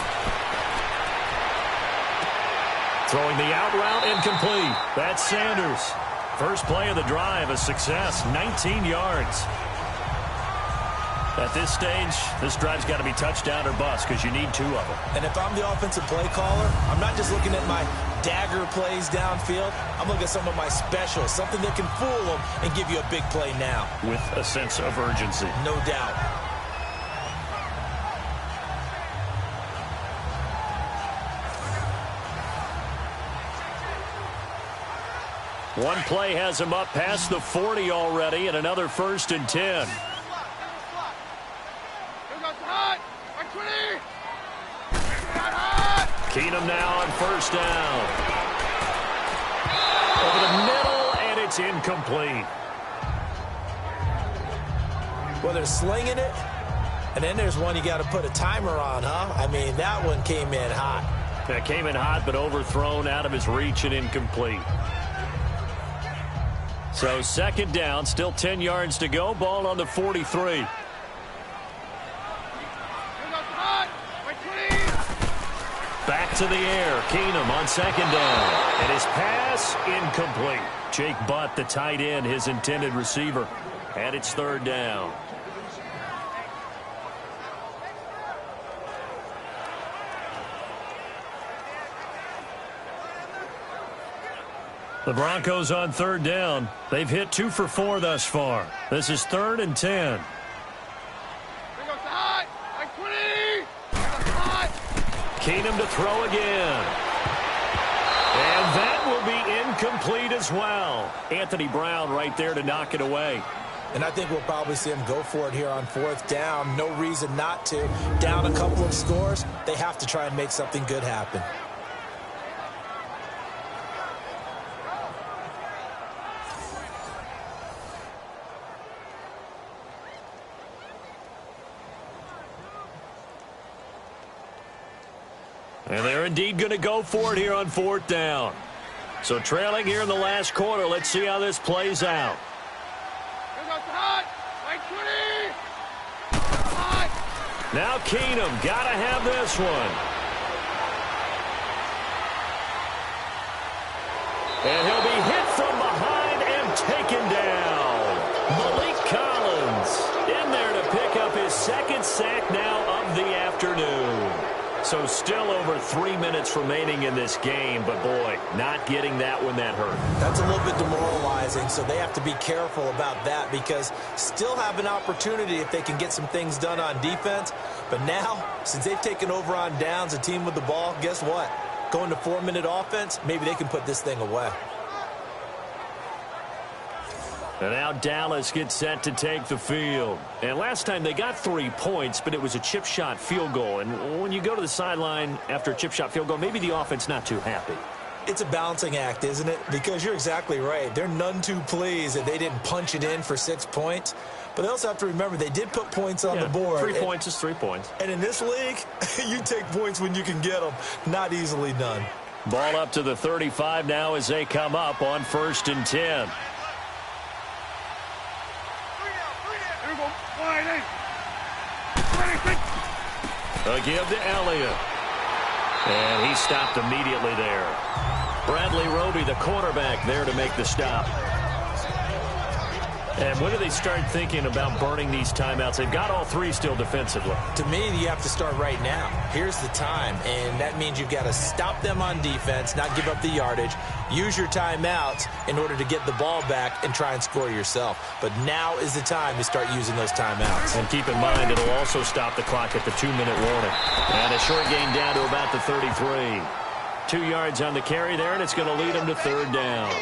Throwing the out route incomplete. That's Sanders. First play of the drive, a success, 19 yards. At this stage, this drive's got to be touchdown or bust because you need 2 of them.
And if I'm the offensive play caller, I'm not just looking at my dagger plays downfield. I'm looking at some of my specials, something that can fool them and give you a big play now.
With a sense of urgency.
No doubt.
One play has him up past the 40 already, and another 1st and 10. Keenum now on first down. Over the middle, and it's incomplete.
Well, they're slinging it, and then there's one you got to put a timer on, huh? I mean, that one came in hot.
That came in hot, but overthrown out of his reach and incomplete. So 2nd down, still 10 yards to go. Ball on the 43. Back to the air. Keenum on 2nd down. And his pass incomplete. Jake Butt, the tight end, his intended receiver. And it's 3rd down. The Broncos on 3rd down. They've hit 2 for 4 thus far. This is 3rd and 10. Keenum to throw again. And that will be incomplete as well. Anthony Brown right there to knock it away.
And I think we'll probably see him go for it here on 4th down. No reason not to. Down a couple of scores, they have to try and make something good happen.
And they're indeed going to go for it here on 4th down. So trailing here in the last quarter. Let's see how this plays out. Now Keenum, got to have this one. And he'll be hit from behind and taken down. Malik Collins in there to pick up his 2nd sack now of the afternoon. So still over 3 minutes remaining in this game, but boy, not getting that one that hurt.
That's a little bit demoralizing, so they have to be careful about that because still have an opportunity if they can get some things done on defense. But now, since they've taken over on downs, a team with the ball, guess what? Going to 4-minute offense, maybe they can put this thing away.
And now Dallas gets set to take the field. And last time they got 3 points, but it was a chip shot field goal. And when you go to the sideline after a chip shot field goal, maybe the offense not too happy.
It's a balancing act, isn't it? Because you're exactly right. They're none too pleased that they didn't punch it in for 6 points. But they also have to remember they did put points on the board.
3 points is 3 points.
And in this league, you take points when you can get them. Not easily done.
Ball up to the 35 now as they come up on 1st and 10. A give to Elliott. And he stopped immediately there. Bradley Roby, the quarterback, there to make the stop. And when do they start thinking about burning these timeouts? They've got all 3 still defensively.
To me, you have to start right now. Here's the time, and that means you've got to stop them on defense, not give up the yardage, use your timeouts in order to get the ball back and try and score yourself. But now is the time to start using those timeouts.
And keep in mind, it'll also stop the clock at the 2-minute warning. And a short gain down to about the 33. 2 yards on the carry there, and it's going to lead them to 3rd down.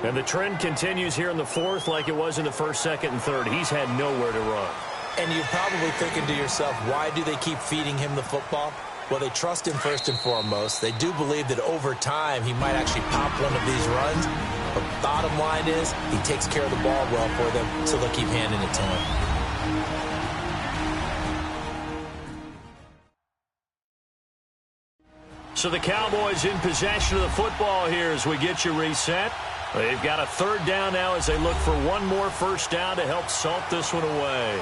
And the trend continues here in the 4th like it was in the 1st, 2nd, and 3rd. He's had nowhere to run.
And you're probably thinking to yourself, why do they keep feeding him the football? Well, they trust him first and foremost. They do believe that over time he might actually pop one of these runs. But bottom line is he takes care of the ball well for them, so they'll keep handing it to him.
So the Cowboys in possession of the football here as we get you reset. They've got a 3rd down now as they look for one more 1st down to help salt this one away.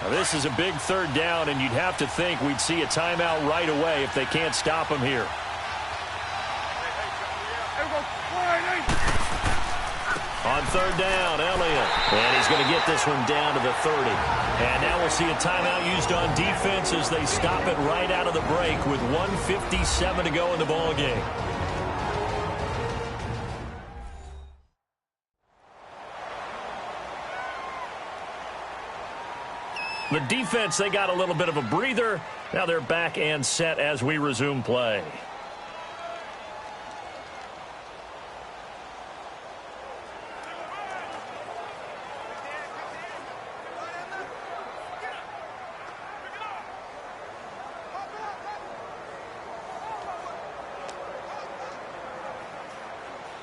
Now this is a big 3rd down, and you'd have to think we'd see a timeout right away if they can't stop him here. On 3rd down, Elliott. And he's going to get this one down to the 30. And now we'll see a timeout used on defense as they stop it right out of the break with 1:57 to go in the ballgame. The defense, they got a little bit of a breather. Now they're back and set as we resume play.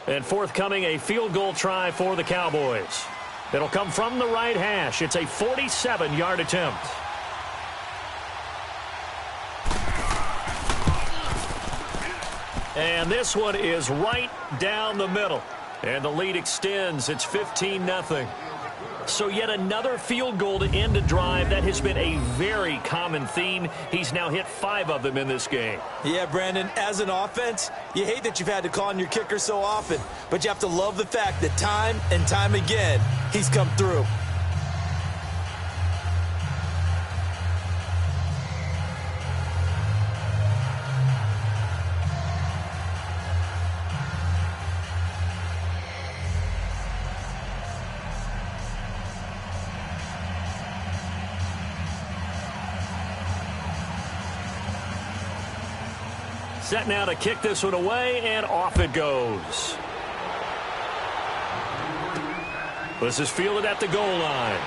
And forthcoming, a field goal try for the Cowboys. It'll come from the right hash. It's a 47-yard attempt. And this one is right down the middle. And the lead extends. It's 15-0. So yet another field goal to end a drive. That has been a very common theme. He's now hit 5 of them in this game.
Yeah, Brandon, as an offense, you hate that you've had to call on your kicker so often, but you have to love the fact that time and time again, he's come through.
Set now to kick this one away, and off it goes. This is fielded at the goal line.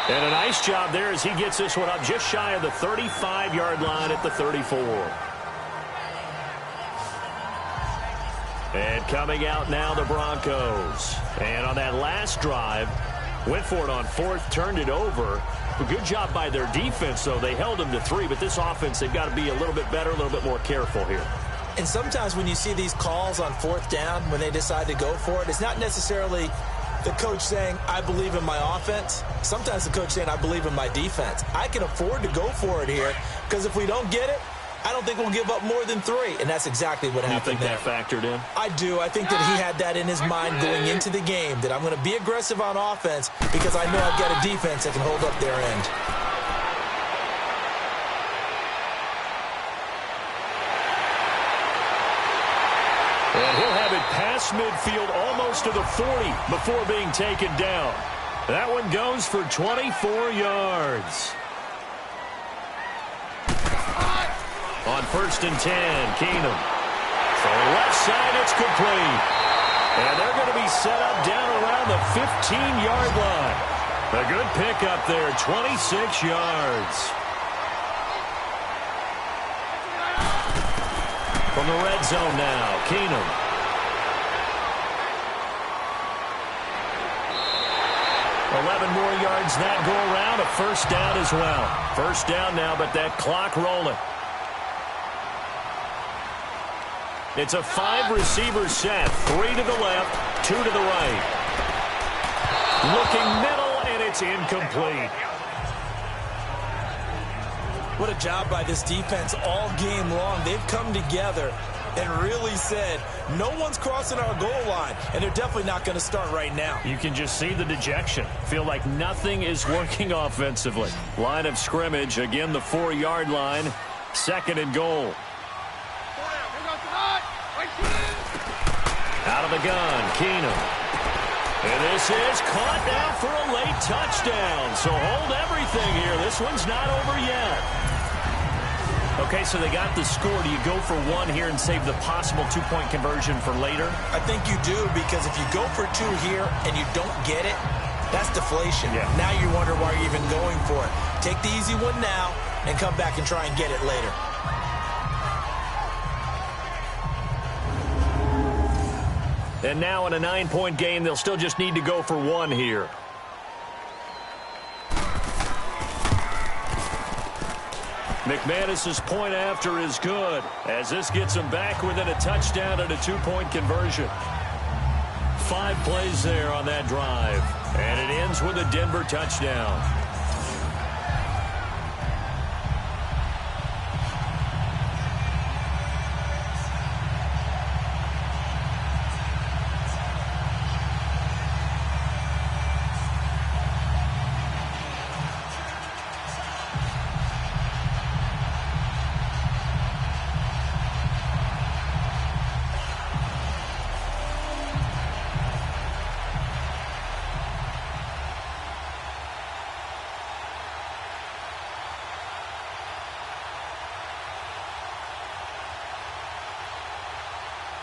And a nice job there as he gets this one up just shy of the 35-yard line at the 34. And coming out now, the Broncos. And on that last drive, went for it on 4th, turned it over. A good job by their defense, though. They held them to 3, but this offense, they've got to be a little bit better, a little bit more careful here.
And sometimes when you see these calls on 4th down, when they decide to go for it, it's not necessarily the coach saying, I believe in my offense. Sometimes the coach saying, I believe in my defense. I can afford to go for it here, because if we don't get it, I don't think we'll give up more than 3, and that's exactly what happened there.
You think that factored in?
I do. I think that he had that in his mind going into the game, that I'm going to be aggressive on offense because I know I've got a defense that can hold up their end.
And he'll have it past midfield almost to the 40 before being taken down. That one goes for 24 yards. On 1st and 10, Keenum. From the left side, it's complete. And they're going to be set up down around the 15-yard line. A good pickup there, 26 yards. From the red zone now, Keenum. More yards that go around, a first down as well. First down now, but that clock rolling. It's a 5-receiver set. 3 to the left, 2 to the right. Looking middle, and it's incomplete.
What a job by this defense all game long. They've come together and really said, no one's crossing our goal line, and they're definitely not going to start right now.
You can just see the dejection. Feel like nothing is working offensively. Line of scrimmage, again the 4-yard line. 2nd and goal. Out of the gun, Keenum. And this is caught now for a late touchdown. So hold everything here. This one's not over yet. Okay, so they got the score. Do you go for one here and save the possible 2-point conversion for later?
I think you do, because if you go for 2 here and you don't get it, that's deflation. Yeah. Now you wonder why you're even going for it. Take the easy one now and come back and try and get it later.
And now in a 9-point game, they'll still just need to go for 1 here. McManus's point after is good, as this gets them back within a touchdown and a 2-point conversion. 5 plays there on that drive, and it ends with a Denver touchdown.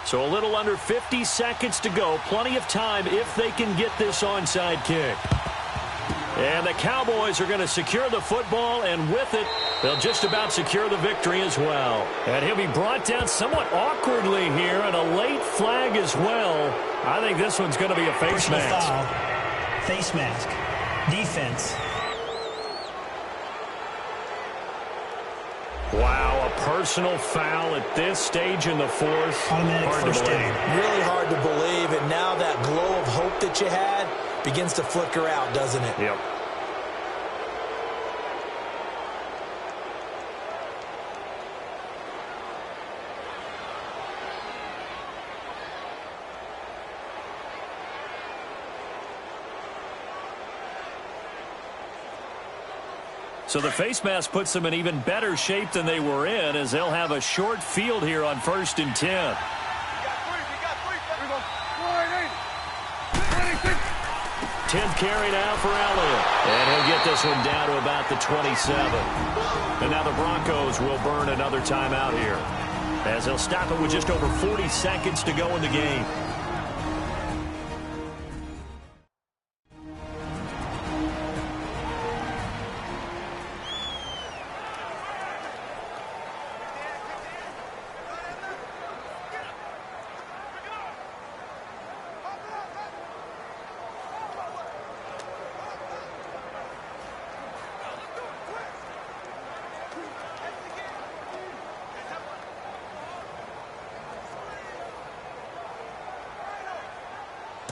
So a little under 50 seconds to go. Plenty of time if they can get this onside kick. And the Cowboys are going to secure the football, and with it, they'll just about secure the victory as well. And he'll be brought down somewhat awkwardly here, and a late flag as well. I think this one's going to be a face mask.
Foul. Face mask. Defense.
Wow, a personal foul at this stage in the 4th.
Automatic first down.
Really hard to believe, and now that glow of hope that you had begins to flicker out, doesn't it?
Yep. So the face mask puts them in even better shape than they were in, as they'll have a short field here on 1st and 10. 10th carry now for Elliott. And he'll get this one down to about the 27. And now the Broncos will burn another timeout here, as they'll stop it with just over 40 seconds to go in the game.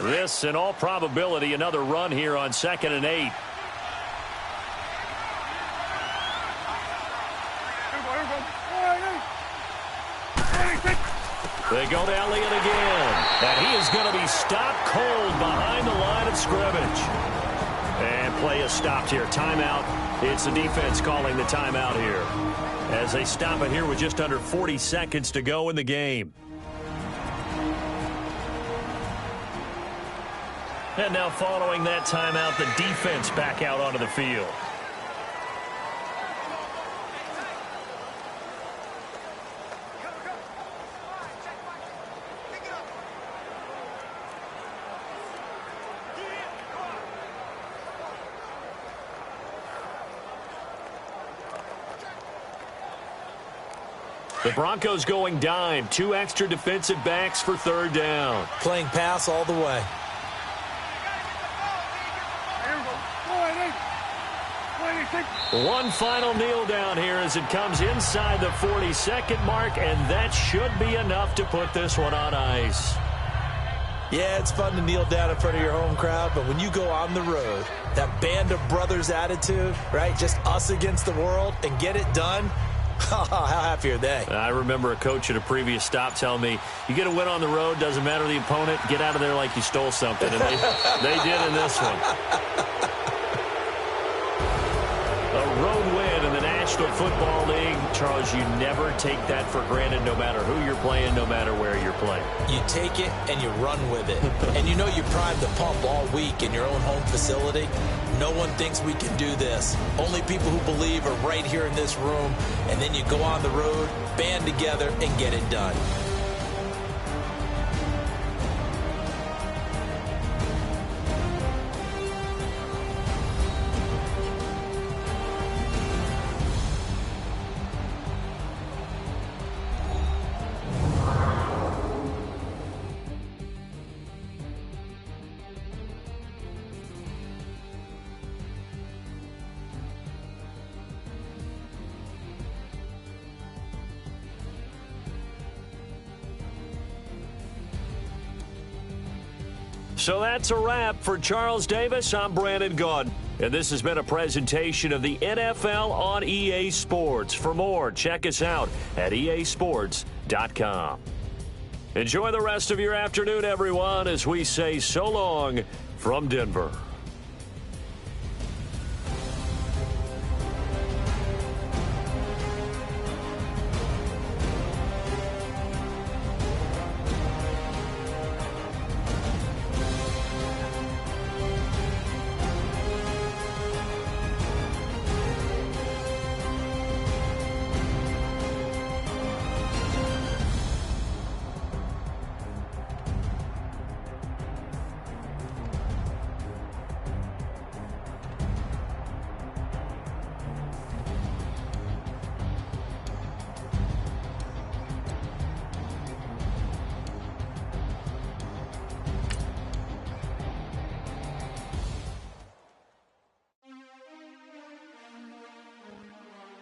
This, in all probability, another run here on 2nd and 8. They go to Elliott again. And he is going to be stopped cold behind the line of scrimmage. And play is stopped here. Timeout. It's the defense calling the timeout here, as they stop it here with just under 40 seconds to go in the game. And now following that timeout, the defense back out onto the field. The Broncos going dime. 2 extra defensive backs for 3rd down.
Playing pass all the way.
One final kneel down here as it comes inside the 40-second mark, and that should be enough to put this one on ice.
Yeah, it's fun to kneel down in front of your home crowd, but when you go on the road, that band of brothers attitude, right, just us against the world, and get it done, how happy are they?
I remember a coach at a previous stop telling me, you get a win on the road, doesn't matter the opponent, get out of there like you stole something. And they did in this one. A road win in the National Football League. Charles, you never take that for granted no matter who you're playing, no matter where you're playing.
You take it and you run with it. And you know you primed the pump all week in your own home facility. No one thinks we can do this. Only people who believe are right here in this room. And then you go on the road, band together, and get it done.
So that's a wrap for Charles Davis. I'm Brandon Gaudin. And this has been a presentation of the NFL on EA Sports. For more, check us out at easports.com. Enjoy the rest of your afternoon, everyone, as we say so long from Denver.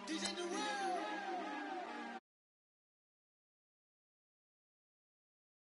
DJ